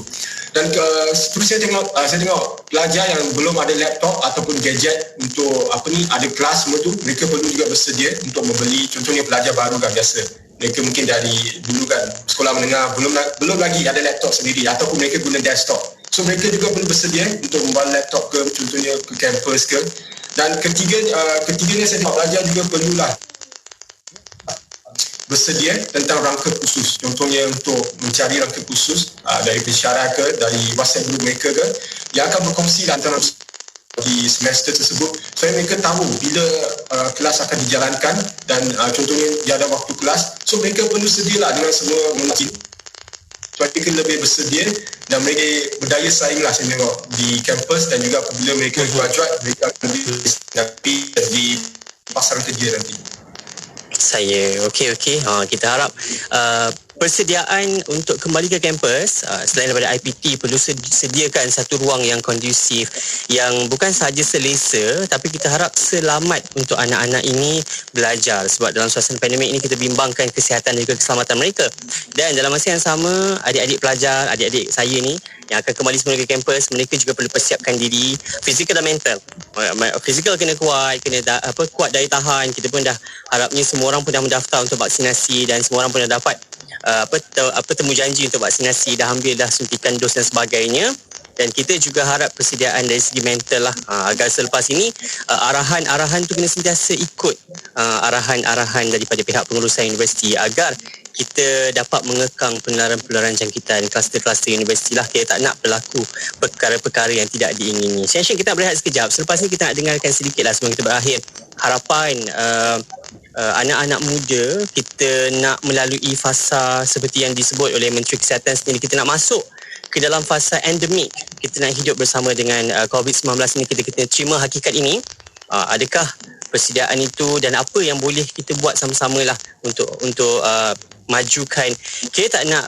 S7: Dan seterusnya saya tengok pelajar yang belum ada laptop ataupun gadget untuk ada kelas semua tu, mereka perlu juga bersedia untuk membeli. Contohnya pelajar baru kan biasa, mereka mungkin dari dulu kan sekolah menengah belum lagi ada laptop sendiri ataupun mereka guna desktop. So mereka juga perlu bersedia untuk membawa laptop ke contohnya ke kampus ke. Dan ketiganya saya tengok pelajar juga perlulah bersedia tentang rangka khusus. Contohnya untuk mencari rangka khusus dari pensyarah ke, dari WhatsApp group mereka ke, yang akan berkongsi antara di semester tersebut, supaya mereka tahu bila kelas akan dijalankan dan contohnya dia ada waktu kelas. So mereka perlu sedialah dengan semua mungkin supaya mereka lebih bersedia dan mereka berdaya saing lah saya tengok di kampus, dan juga apabila mereka graduate mereka akan lebih di pasaran kerja nanti.
S1: Okey. Kita harap persediaan untuk kembali ke kampus selain daripada IPT perlu sediakan satu ruang yang kondusif, yang bukan sahaja selesa tapi kita harap selamat untuk anak-anak ini belajar, sebab dalam suasana pandemik ini kita bimbangkan kesihatan dan juga keselamatan mereka. Dan dalam masa yang sama, adik-adik pelajar, adik-adik saya ni yang akan kembali semula ke kampus, mereka juga perlu persiapkan diri fizikal dan mental. Fizikal kena kuat, kuat daya tahan. Kita pun dah harapnya semua orang pun dah mendaftar untuk vaksinasi dan semua orang pun dah dapat temu janji untuk vaksinasi, dah ambil dah suntikan dos dan sebagainya. dan kita juga harap persediaan dari segi mental lah, agar selepas ini arahan-arahan tu kena sentiasa ikut arahan-arahan daripada pihak pengurusan universiti agar kita dapat mengekang penularan-penularan jangkitan kluster-kluster universiti lah. Kita tak nak berlaku perkara-perkara yang tidak diingini. Session kita nak berehat sekejap. Selepas ni kita nak dengarkan sedikit lah sebelum kita berakhir. Harapan anak-anak muda, kita nak melalui fasa seperti yang disebut oleh Menteri Kesihatan sendiri. Kita nak masuk ke dalam fasa endemik. Kita nak hidup bersama dengan COVID-19 ini. Kita terima hakikat ini. Adakah persediaan itu dan apa yang boleh kita buat sama-sama lah untuk majukan. Kita tak nak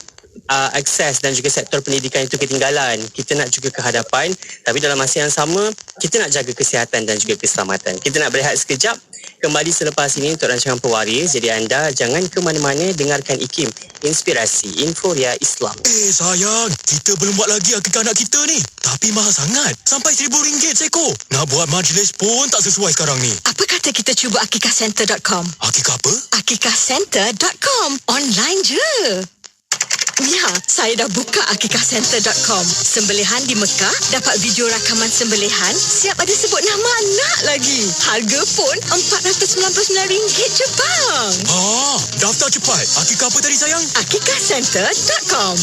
S1: akses dan juga sektor pendidikan itu ketinggalan. Kita nak juga ke hadapan, tapi dalam masa yang sama kita nak jaga kesihatan dan juga keselamatan. Kita nak berehat sekejap, kembali selepas ini untuk rancangan Pewaris. Jadi anda jangan ke mana-mana, dengarkan IKIM, Inspirasi Inforia Islam.
S5: Sayang, kita belum buat lagi akikah anak kita ni. Tapi mahal sangat, sampai RM1,000 seekor. Nak buat majlis pun tak sesuai sekarang ni.
S8: Apa kata kita cuba akikahcenter.com?
S5: Akikah apa?
S8: Akikahcenter.com. Online je. Ya, saya dah buka akikahcenter.com. Sembelihan di Mekah, dapat video rakaman sembelihan, siap ada sebut nama anak lagi. Harga pun RM499 je bang.
S5: Daftar cepat. Akikah apa tadi sayang?
S8: Akikahcenter.com.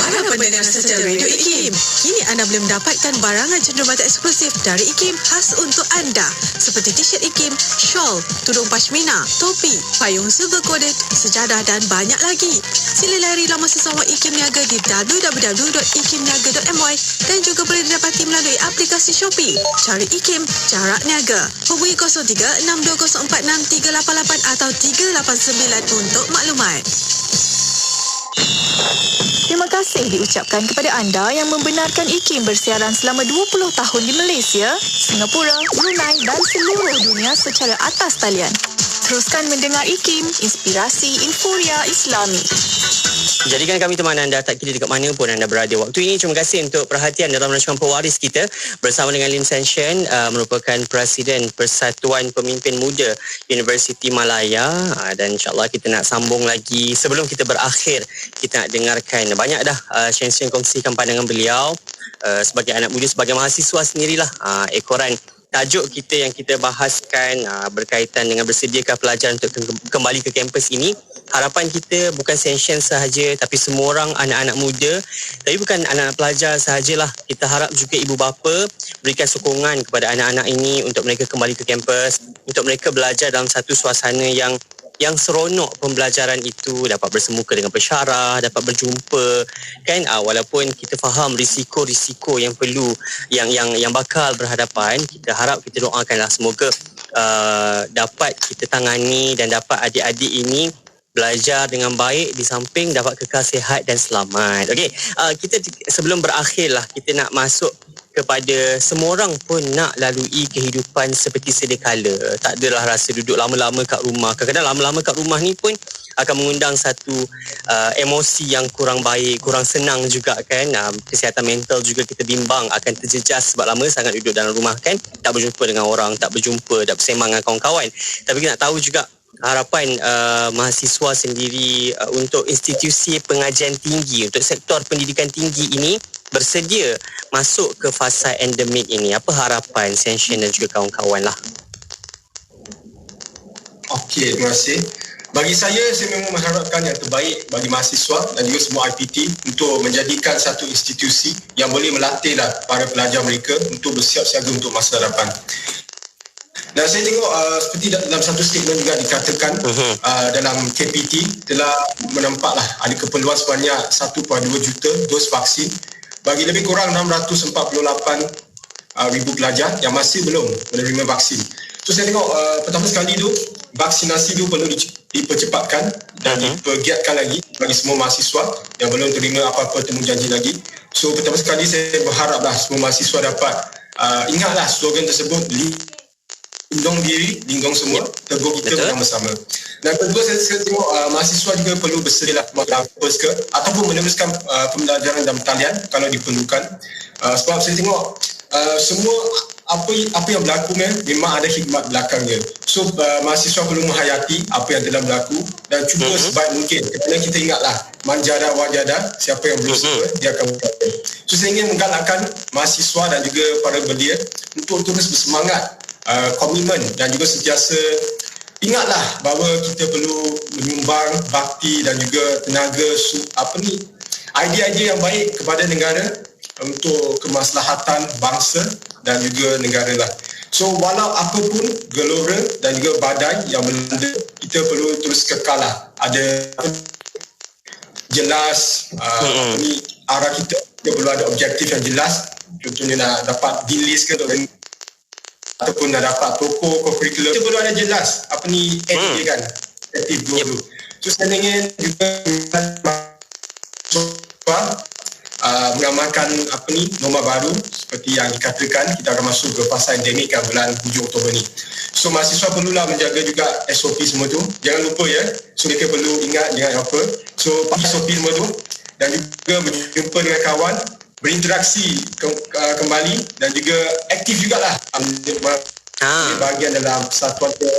S9: Para pendengar setia Radio IKIM, kini anda boleh mendapatkan barangan cenderamata eksklusif dari IKIM khas untuk anda. Seperti t-shirt IKIM, shawl, tudung pashmina, topi, payung silver coded, sejadah dan banyak lagi. Sila layari laman sesama IKIM Niaga di www.ikimniaga.my dan juga boleh didapati melalui aplikasi Shopee. Cari IKIM, jarak niaga. Hubungi 03-6204-6388 atau 389 untuk maklumat.
S6: Terima kasih diucapkan kepada anda yang membenarkan IKIM bersiaran selama 20 tahun di Malaysia, Singapura, Brunei dan seluruh dunia secara atas talian. Teruskan mendengar IKIM, Inspirasi Inforia Islami.
S1: Jadikan kami teman anda tak kira dekat mana pun anda berada waktu ini. Terima kasih untuk perhatian dalam rancangan Pewaris kita bersama dengan Lim San Shen, merupakan Presiden Persatuan Pemimpin Muda Universiti Malaya, dan insyaAllah kita nak sambung lagi. Sebelum kita berakhir, kita nak dengarkan banyak dah Shen kongsikan pandangan beliau sebagai anak muda, sebagai mahasiswa sendirilah. Ekoran tajuk kita yang kita bahaskan berkaitan dengan bersediakah pelajar untuk kembali ke kampus ini. Harapan kita bukan Sensation sahaja, tapi semua orang, anak-anak muda, tapi bukan anak-anak pelajar sahajalah. Kita harap juga ibu bapa berikan sokongan kepada anak-anak ini untuk mereka kembali ke kampus, untuk mereka belajar dalam satu suasana yang seronok. Pembelajaran itu dapat bersemuka dengan pensyarah, dapat berjumpa kan, walaupun kita faham risiko-risiko yang perlu yang bakal berhadapan. Kita harap, kita doakanlah semoga dapat kita tangani dan dapat adik-adik ini belajar dengan baik, di samping dapat kekal sihat dan selamat. Okey, kita sebelum berakhir lah, kita nak masuk kepada semua orang pun nak lalui kehidupan seperti sedia kala. Tak adalah rasa duduk lama-lama kat rumah. Kadang-kadang lama-lama kat rumah ni pun akan mengundang satu emosi yang kurang baik, kurang senang juga kan. Kesihatan mental juga kita bimbang akan terjejas sebab lama sangat duduk dalam rumah kan. Tak berjumpa dengan orang, tak berjumpa, tak bersembang dengan kawan-kawan. Tapi kita nak tahu juga harapan mahasiswa sendiri untuk institusi pengajian tinggi, untuk sektor pendidikan tinggi ini bersedia masuk ke fasa endemik ini. Apa harapan Sensation dan juga kawan-kawan lah?
S7: Okey, terima kasih. Bagi saya memang mengharapkan yang terbaik bagi mahasiswa dan juga semua IPT untuk menjadikan satu institusi yang boleh melatihlah para pelajar mereka untuk bersiap siaga untuk masa hadapan. Dan saya tengok seperti dalam satu statement juga dikatakan dalam KPT telah menampaklah ada keperluan sebanyak 1.2 juta dos vaksin bagi lebih kurang 648,000 pelajar yang masih belum menerima vaksin. So saya tengok pertama sekali tu vaksinasi tu perlu dipercepatkan dan dipergiatkan lagi bagi semua mahasiswa yang belum terima apa-apa temujanji lagi. So pertama sekali saya berharaplah semua mahasiswa dapat ingatlah slogan tersebut, lindung diri, lindung semua, teguh kita bersama-sama. Dan kedua, saya tengok mahasiswa juga perlu bersedialah kampus ke ataupun meneruskan pembelajaran dalam talian kalau diperlukan. Sebab saya tengok semua apa yang berlaku memang ada hikmat belakangnya. So mahasiswa perlu menghayati apa yang telah berlaku dan cuba sebaik mungkin. Kerana kita ingatlah, manjada wajada, siapa yang berusaha dia akan berjaya. So saya ingin menggalakkan mahasiswa dan juga para belia untuk terus bersemangat, komitmen dan juga sentiasa ingatlah bahawa kita perlu menyumbang bakti dan juga tenaga idea-idea yang baik kepada negara untuk kemaslahatan bangsa dan juga negara lah. So walau apapun gelora dan juga badai yang melanda, kita perlu terus kekal lah. Ada jelas arah kita perlu ada objektif yang jelas. Contohnya nak dapat D-list ke ataupun nak dapat toko co-curricular, kita perlu ada jelas aim dia kan, objektif dulu. So saya ingin juga mengamalkan norma baru seperti yang dikatakan kita akan masuk ke fasa endemik kan bulan 7 Oktober ni. So mahasiswa perlulah menjaga juga SOP semua tu. Jangan lupa ya. So mereka perlu ingat jangan apa. So SOP semua tu dan juga berjumpa dengan kawan, berinteraksi kembali dan juga aktif jugalah bahagian dalam persatuan ke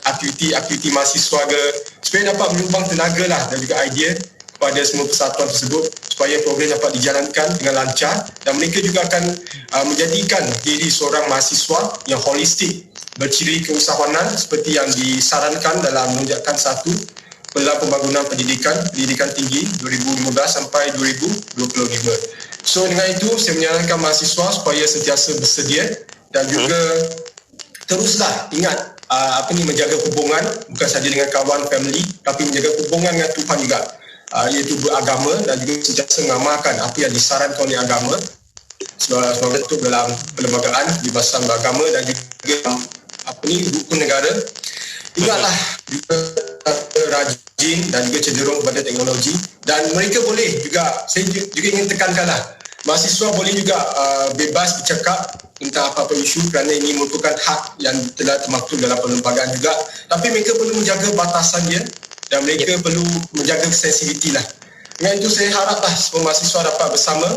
S7: aktiviti mahasiswa ke, supaya dapat menyumbang tenaga lah dan juga idea kepada semua persatuan tersebut supaya program dapat dijalankan dengan lancar dan mereka juga akan menjadikan diri seorang mahasiswa yang holistik, berciri keusahawanan seperti yang disarankan dalam Menunjukkan 1 Pelan Pembangunan Pendidikan Tinggi 2015 sampai 2025. So dengan itu saya menyarankan mahasiswa supaya sentiasa bersedia dan juga teruslah ingat menjaga hubungan bukan sahaja dengan kawan, family, tapi menjaga hubungan dengan Tuhan juga. Iaitu beragama dan juga sentiasa mengamalkan apa yang disarankan oleh agama sebagai bentuk dalam perlembagaan di bidang beragama dan juga rukun negara. Ingatlah juga rajin dan juga cenderung kepada teknologi dan mereka boleh juga, saya juga ingin tekankanlah, mahasiswa boleh juga bebas bercakap tentang apa-apa isu kerana ini merupakan hak yang telah termaktub dalam perlembagaan juga, tapi mereka perlu menjaga batasan dia dan mereka perlu menjaga sensitiviti lah. Dengan itu saya haraplah semua mahasiswa dapat bersama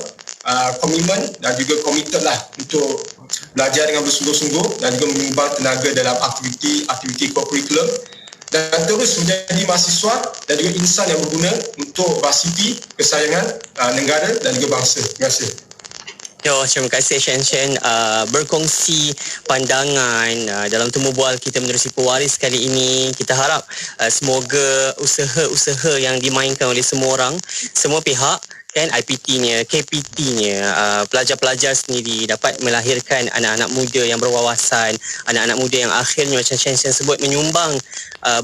S7: komitmen dan juga komited lah untuk belajar dengan bersungguh-sungguh dan juga menyumbang tenaga dalam aktiviti co-curricular dan terus menjadi mahasiswa dan juga insan yang berguna untuk basiti kesayangan negara dan juga bangsa. Terima kasih.
S1: Terima kasih Shen berkongsi pandangan dalam temu bual kita menerusi pewaris kali ini. Kita harap semoga usaha-usaha yang dimainkan oleh semua orang, semua pihak kan, IPT-nya, KPT-nya, pelajar-pelajar sendiri dapat melahirkan anak-anak muda yang berwawasan, anak-anak muda yang akhirnya macam Shen sebut menyumbang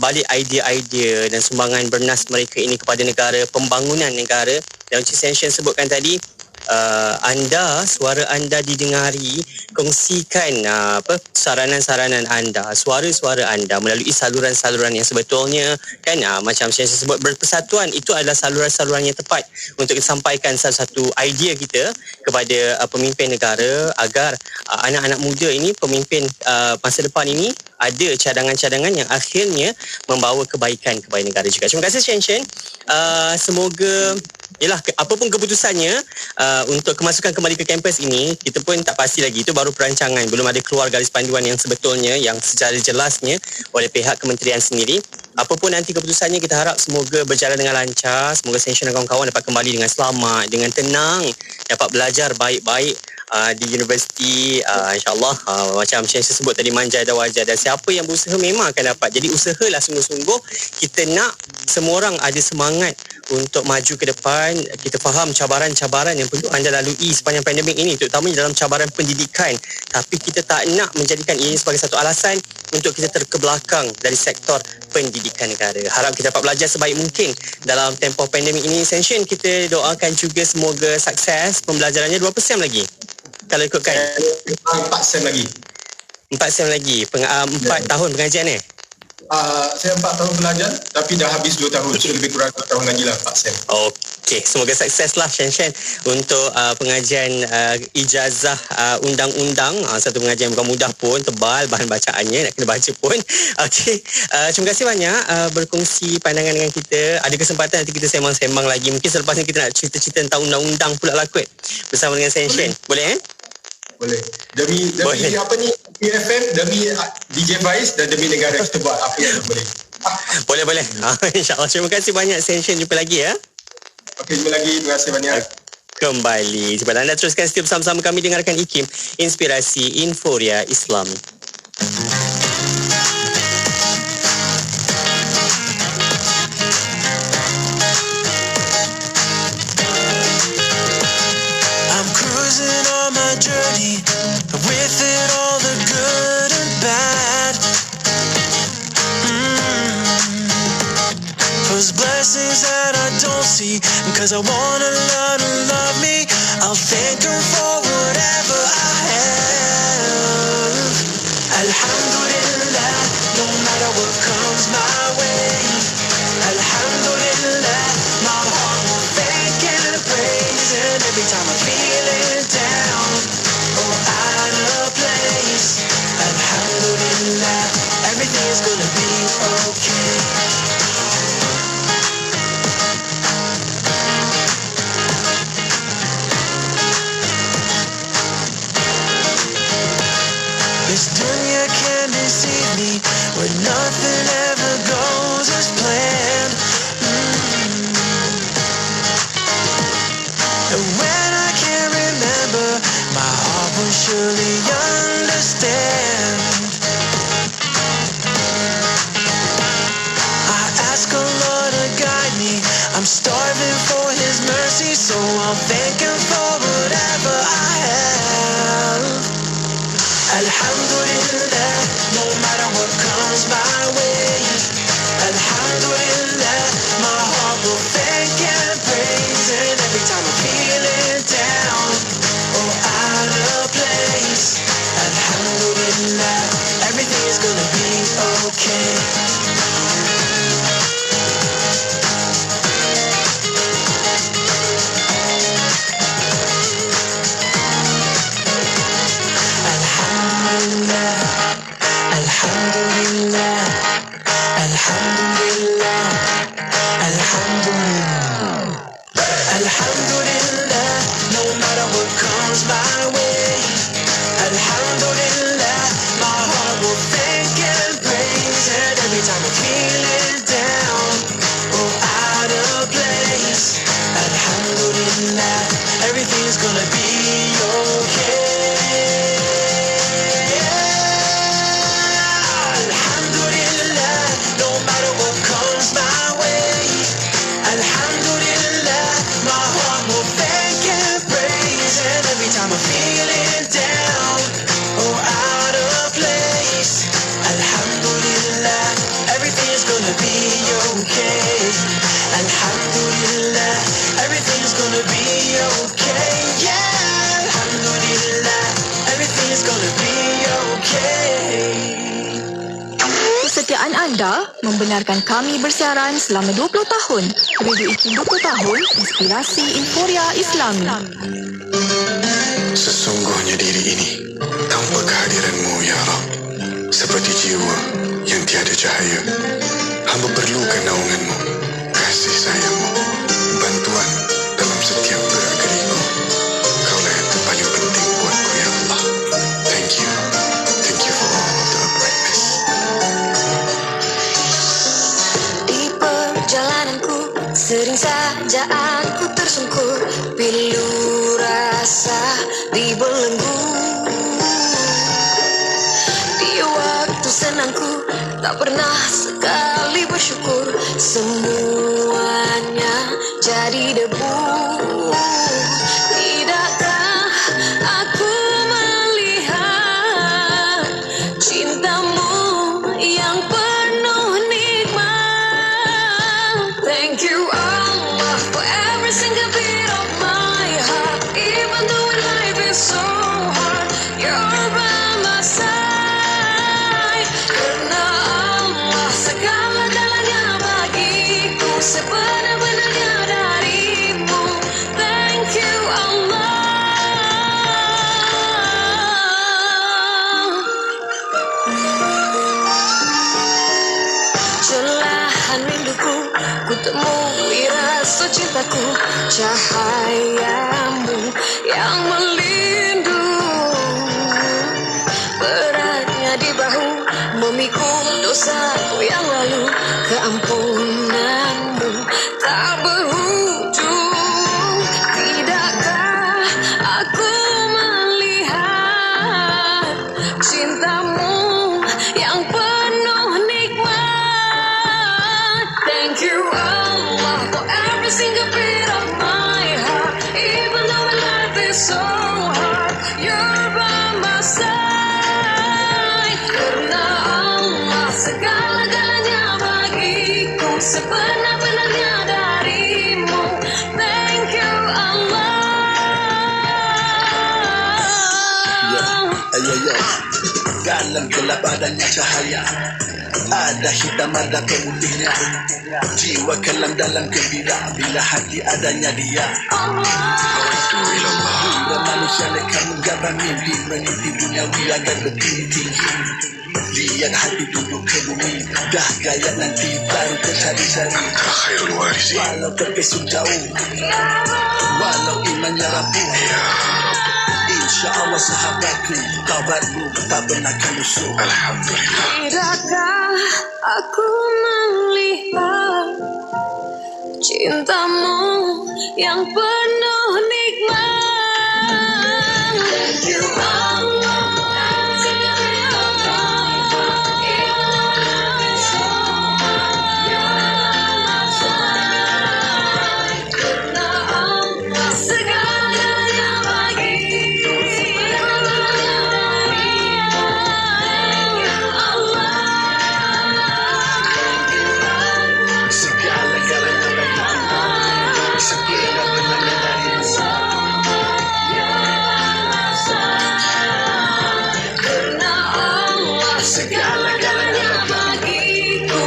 S1: balik idea-idea dan sumbangan bernas mereka ini kepada negara, pembangunan negara. Dan macam Shen sebutkan tadi, suara anda didengari, kongsikan saranan-saranan anda, suara-suara anda melalui saluran-saluran yang sebetulnya kan, macam saya sebut, berpersatuan itu adalah saluran-saluran yang tepat untuk sampaikan satu idea kita kepada pemimpin negara agar anak-anak muda ini, pemimpin masa depan ini ada cadangan-cadangan yang akhirnya membawa kebaikan kepada negara juga. Terima kasih Shen. Semoga apapun keputusannya untuk kemasukan kembali ke kampus ini, kita pun tak pasti lagi, itu baru perancangan, belum ada keluar garis panduan yang sebetulnya yang secara jelasnya oleh pihak kementerian sendiri. Apapun nanti keputusannya, kita harap semoga berjalan dengan lancar, semoga Shen dan kawan-kawan dapat kembali dengan selamat, dengan tenang, dapat belajar baik-baik di universiti, insyaAllah. Macam Shen sebut tadi, manja ada wajah, dan siapa yang berusaha memang akan dapat. Jadi usahalah sungguh-sungguh. Kita nak semua orang ada semangat untuk maju ke depan. Kita faham cabaran-cabaran yang perlu anda lalui sepanjang pandemik ini, terutamanya dalam cabaran pendidikan, tapi kita tak nak menjadikan ini sebagai satu alasan untuk kita terkebelakang dari sektor pendidikan negara. Harap kita dapat belajar sebaik mungkin dalam tempoh pandemik ini. Shen, kita doakan juga semoga sukses pembelajarannya. 2 sem lagi kalau ikutkan
S7: 4 sem lagi.
S1: 4 sem lagi 4 tahun pengajian
S7: saya 4 tahun belajar tapi dah habis 2 tahun, so lebih kurang 2 tahun lagi lah 4 sem.
S1: Okey, semoga sukses lah Shen untuk pengajian ijazah undang-undang. Satu pengajian bukan mudah pun, tebal bahan bacaannya, nak kena baca pun. Okey, terima kasih banyak berkongsi pandangan dengan kita. Ada kesempatan nanti kita sembang-sembang lagi. Mungkin selepas ni kita nak cerita-cerita tentang undang-undang pula lah kot bersama dengan Shen. Boleh
S7: Boleh. Demi
S1: Boleh.
S7: apa ni? PFM, demi DJ Faiz dan demi negara kita buat apa yang boleh.
S1: Boleh. InsyaAllah. Terima kasih banyak Senshin. Jumpa lagi ya.
S7: Okey, jumpa lagi. Terima kasih banyak.
S1: Kembali. Sebab anda teruskan setia bersama-sama kami dengarkan IKIM, Inspirasi Inforia Islam.
S2: I'm cruising on my journey, with it all the good and bad. Those blessings that I don't see, cause I wanna learn to love me. I'll thank her for whatever I have. Alhamdulillah, no matter what comes my way. Alhamdulillah, my heart will thank and praise. And every time I'm feeling down or out of place, Alhamdulillah, everything is gonna be okay. This dunya can deceive me, where nothing ever goes as planned. And when I can't remember, my heart will surely understand. I ask Allah to guide me, I'm starving for His mercy, so I'll thank Him for whatever I have. Alhamdulillah, no matter what comes my way. Alhamdulillah, my heart will thank and praise. And every time I'm feeling down or out of place, Alhamdulillah, everything is gonna be okay. Alhamdulillah, Alhamdulillah, Alhamdulillah, Alhamdulillah, no matter what comes my way. Alhamdulillah, my heart will thank and praise. And every time I'm feeling down or out of place, Alhamdulillah, everything's gonna be okay. I'm feeling down or out of place. Alhamdulillah, everything's gonna be okay. Alhamdulillah, everything's gonna be okay. Yeah, Alhamdulillah, everything's gonna be okay.
S6: Kesetiaan anda membenarkan kami bersiaran selama 20 tahun. Radio IKIM 20 tahun, Inspirasi Inforia Islami.
S10: Sesungguhnya diri ini tanpa kehadiran-Mu ya Rabb, seperti jiwa yang tiada cahaya. Hamba perlukan naungan-Mu, kasih sayang-Mu, bantuan dalam setiap gerak-geriku. Kaulah yang terpaling penting buatku ya Allah. Thank you for all of the uprightness.
S11: Di perjalananku sering saja aku tersungkur, pilu rasa dibelenggu. Di waktu senangku tak pernah sekali bersyukur, semuanya jadi debu. Tidakkah aku melihat cintamu yang penuh nikmat? Thank you Allah for every single bit of my heart. Even though life is so hard, you're by my side. Karena Allah segala-galanya bagiku, sebenar-benarnya darimu. Thank you Allah. Celahan rinduku, ku temui rasa cintaku, cahayamu yang melindungi. dosaku yang lalu, keampunanmu tak berujung. Tidakkah aku melihat cintamu yang penuh nikmat? Thank you Allah for every single bit of my heart, even though life is so hard, you're by my side. Karena Allah segala-galanya bagiku, sebenar-benarnya darimu. Thank you Allah.
S12: Dalam gelap adanya cahaya, ada hitam ada pemutihnya. Jiwa kelam dalam gembira bila hati adanya dia. Bila manusia leka menggambar mimpi, meniti duniawi agar bertinggi-tinggi. Lihat hati duduk ke bumi, dah gaya nanti baru tercari-cari. Walau terpesong jauh, walau imannya rapuh, insya Allah sahabatku, kabarku tak pernah akan lusuh. Alhamdulillah.
S11: Tidakkah aku melihat cintamu yang penuh nikmat? Thank you Allah.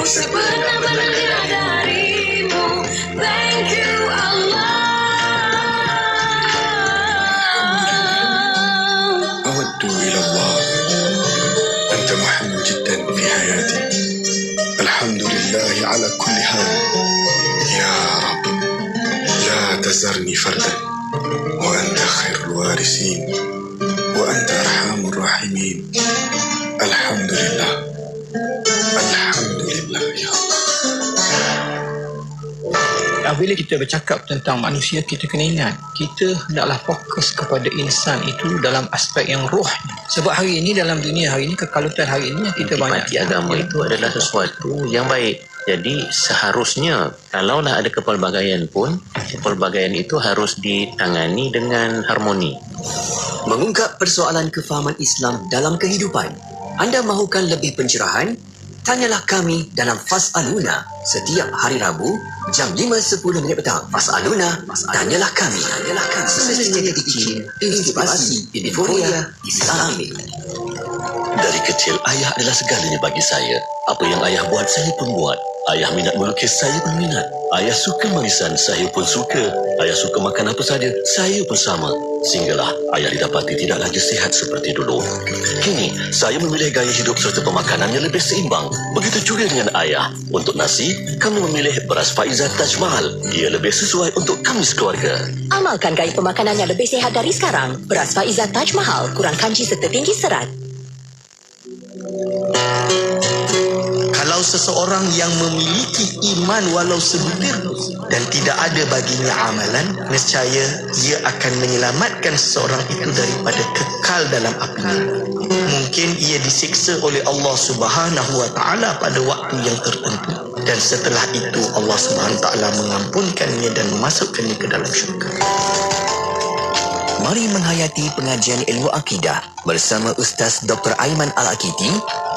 S11: Sebenar-benarnya darimu. Thank you Allah.
S10: أود إلى الله أنت محب جدا في حياتي. الحمد لله على كل حال. يا رب لا تذرني فردا وأنت خير الوارثين وأنت أرحم الراحمين. الحمد لله. Alhamdulillah ya Allah.
S13: Bila kita bercakap tentang manusia, kita kena ingat kita hendaklah fokus kepada insan itu dalam aspek yang roh. Sebab hari ini dalam dunia hari ini, kekalutan hari ini yang kita banyak
S4: agama itu adalah sesuatu yang baik. Jadi seharusnya kalaulah ada kepelbagaian pun, kepelbagaian itu harus ditangani dengan harmoni.
S14: Mengungkap persoalan kefahaman Islam dalam kehidupan. Anda mahukan lebih pencerahan? Tanyalah kami dalam Fas'aluna setiap hari Rabu jam 5.10 petang. Fas'aluna, tanyalah kami. Semestinya di IKIM, inspirasi, euforia, Islami.
S15: Dari kecil, ayah adalah segalanya bagi saya. Apa yang ayah buat, saya pun buat. Ayah minat melukis, saya pun minat. Ayah suka manisan, saya pun suka. Ayah suka makan apa saja, saya pun sama. Sehinggalah ayah didapati tidak lagi sihat seperti dulu. Kini, saya memilih gaya hidup serta pemakanan yang lebih seimbang. Begitu juga dengan ayah. Untuk nasi, kami memilih beras Faizah Taj Mahal. Ia lebih sesuai untuk kami sekeluarga.
S16: Amalkan gaya pemakanan yang lebih sihat dari sekarang. Beras Faizah Taj Mahal, kurang kanji serta tinggi serat.
S17: Kalau seseorang yang memiliki iman walau sebutir dan tidak ada baginya amalan, nescaya ia akan menyelamatkan seseorang itu daripada kekal dalam apinya. Mungkin ia disiksa oleh Allah Subhanahu wa taala pada waktu yang tertentu, dan setelah itu Allah Subhanahu wa taala mengampunkannya dan memasukkannya ke dalam syurga.
S14: Mari menghayati pengajian ilmu akidah bersama Ustaz Dr. Aiman Al-Akiti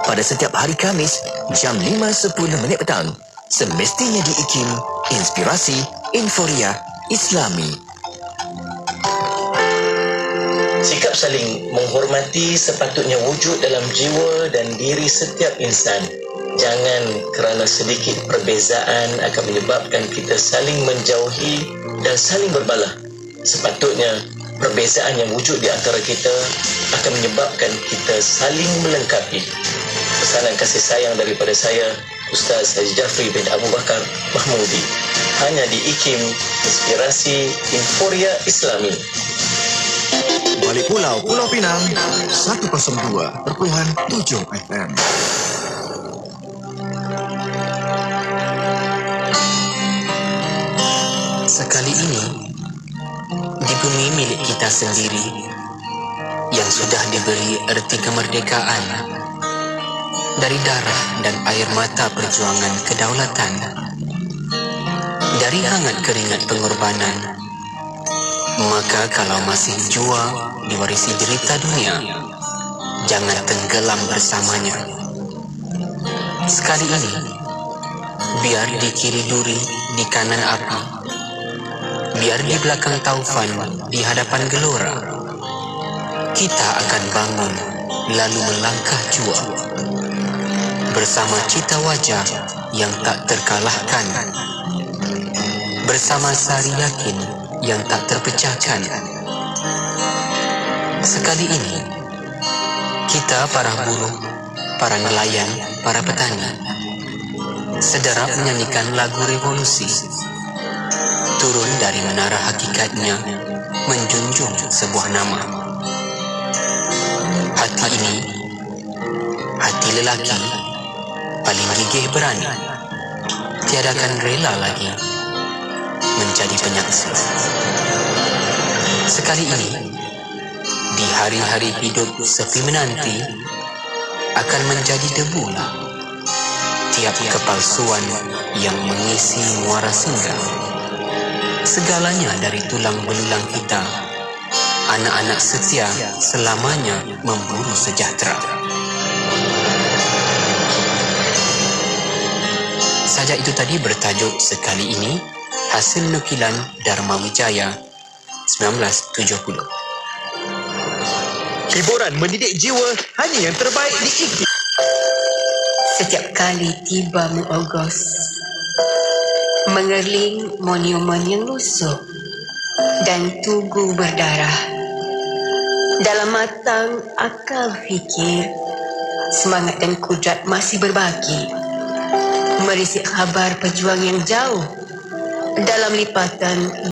S14: pada setiap hari Khamis jam 5.10 petang. Semestinya di IKIM, inspirasi, euforia, Islami.
S4: Sikap saling menghormati sepatutnya wujud dalam jiwa dan diri setiap insan. Jangan kerana sedikit perbezaan akan menyebabkan kita saling menjauhi dan saling berbalah. Sepatutnya perbezaan yang wujud di antara kita akan menyebabkan kita saling melengkapi. Pesanan kasih sayang daripada saya, Ustaz Haji Jafri bin Abu Bakar Mahmudi. Hanya di IKIM, inspirasi euforia Islami.
S17: Balik Pulau, Pulau Pinang, 102.7 FM.
S1: ini, di bumi milik kita sendiri yang sudah diberi erti kemerdekaan dari darah dan air mata perjuangan kedaulatan, dari hangat keringat pengorbanan, maka kalau masih jua diwarisi derita dunia, jangan tenggelam bersamanya. Sekali ini, biar di kiri duri, di kanan api, biar di belakang taufan, di hadapan gelora, kita akan bangun lalu melangkah jua bersama cita wajah yang tak terkalahkan, bersama sari yakin yang tak terpecahkan. Sekali ini, kita para buruh, para nelayan, para petani, sederap menyanyikan lagu revolusi, turun dari menara hakikatnya, menjunjung sebuah nama. Hati ini, hati lelaki, paling gigih berani, tiadakan rela lagi menjadi penyaksi. Sekali ini, di hari-hari hidup sepi menanti, akan menjadi debulah tiap kepalsuan yang mengisi muara singgah. Segalanya dari tulang belulang kita, anak-anak setia selamanya memburu sejahtera. Sajak itu tadi bertajuk Sekali Ini, hasil nukilan Dharma Wijaya 1970.
S18: Hiburan mendidik jiwa hanya yang terbaik di IKIM.
S19: Setiap kali tiba Ogos, mengerling monumen yang lusuh dan tugu berdarah. Dalam matang akal fikir, semangat dan kudrat masih berbagi, merisik khabar pejuang yang jauh dalam lipatan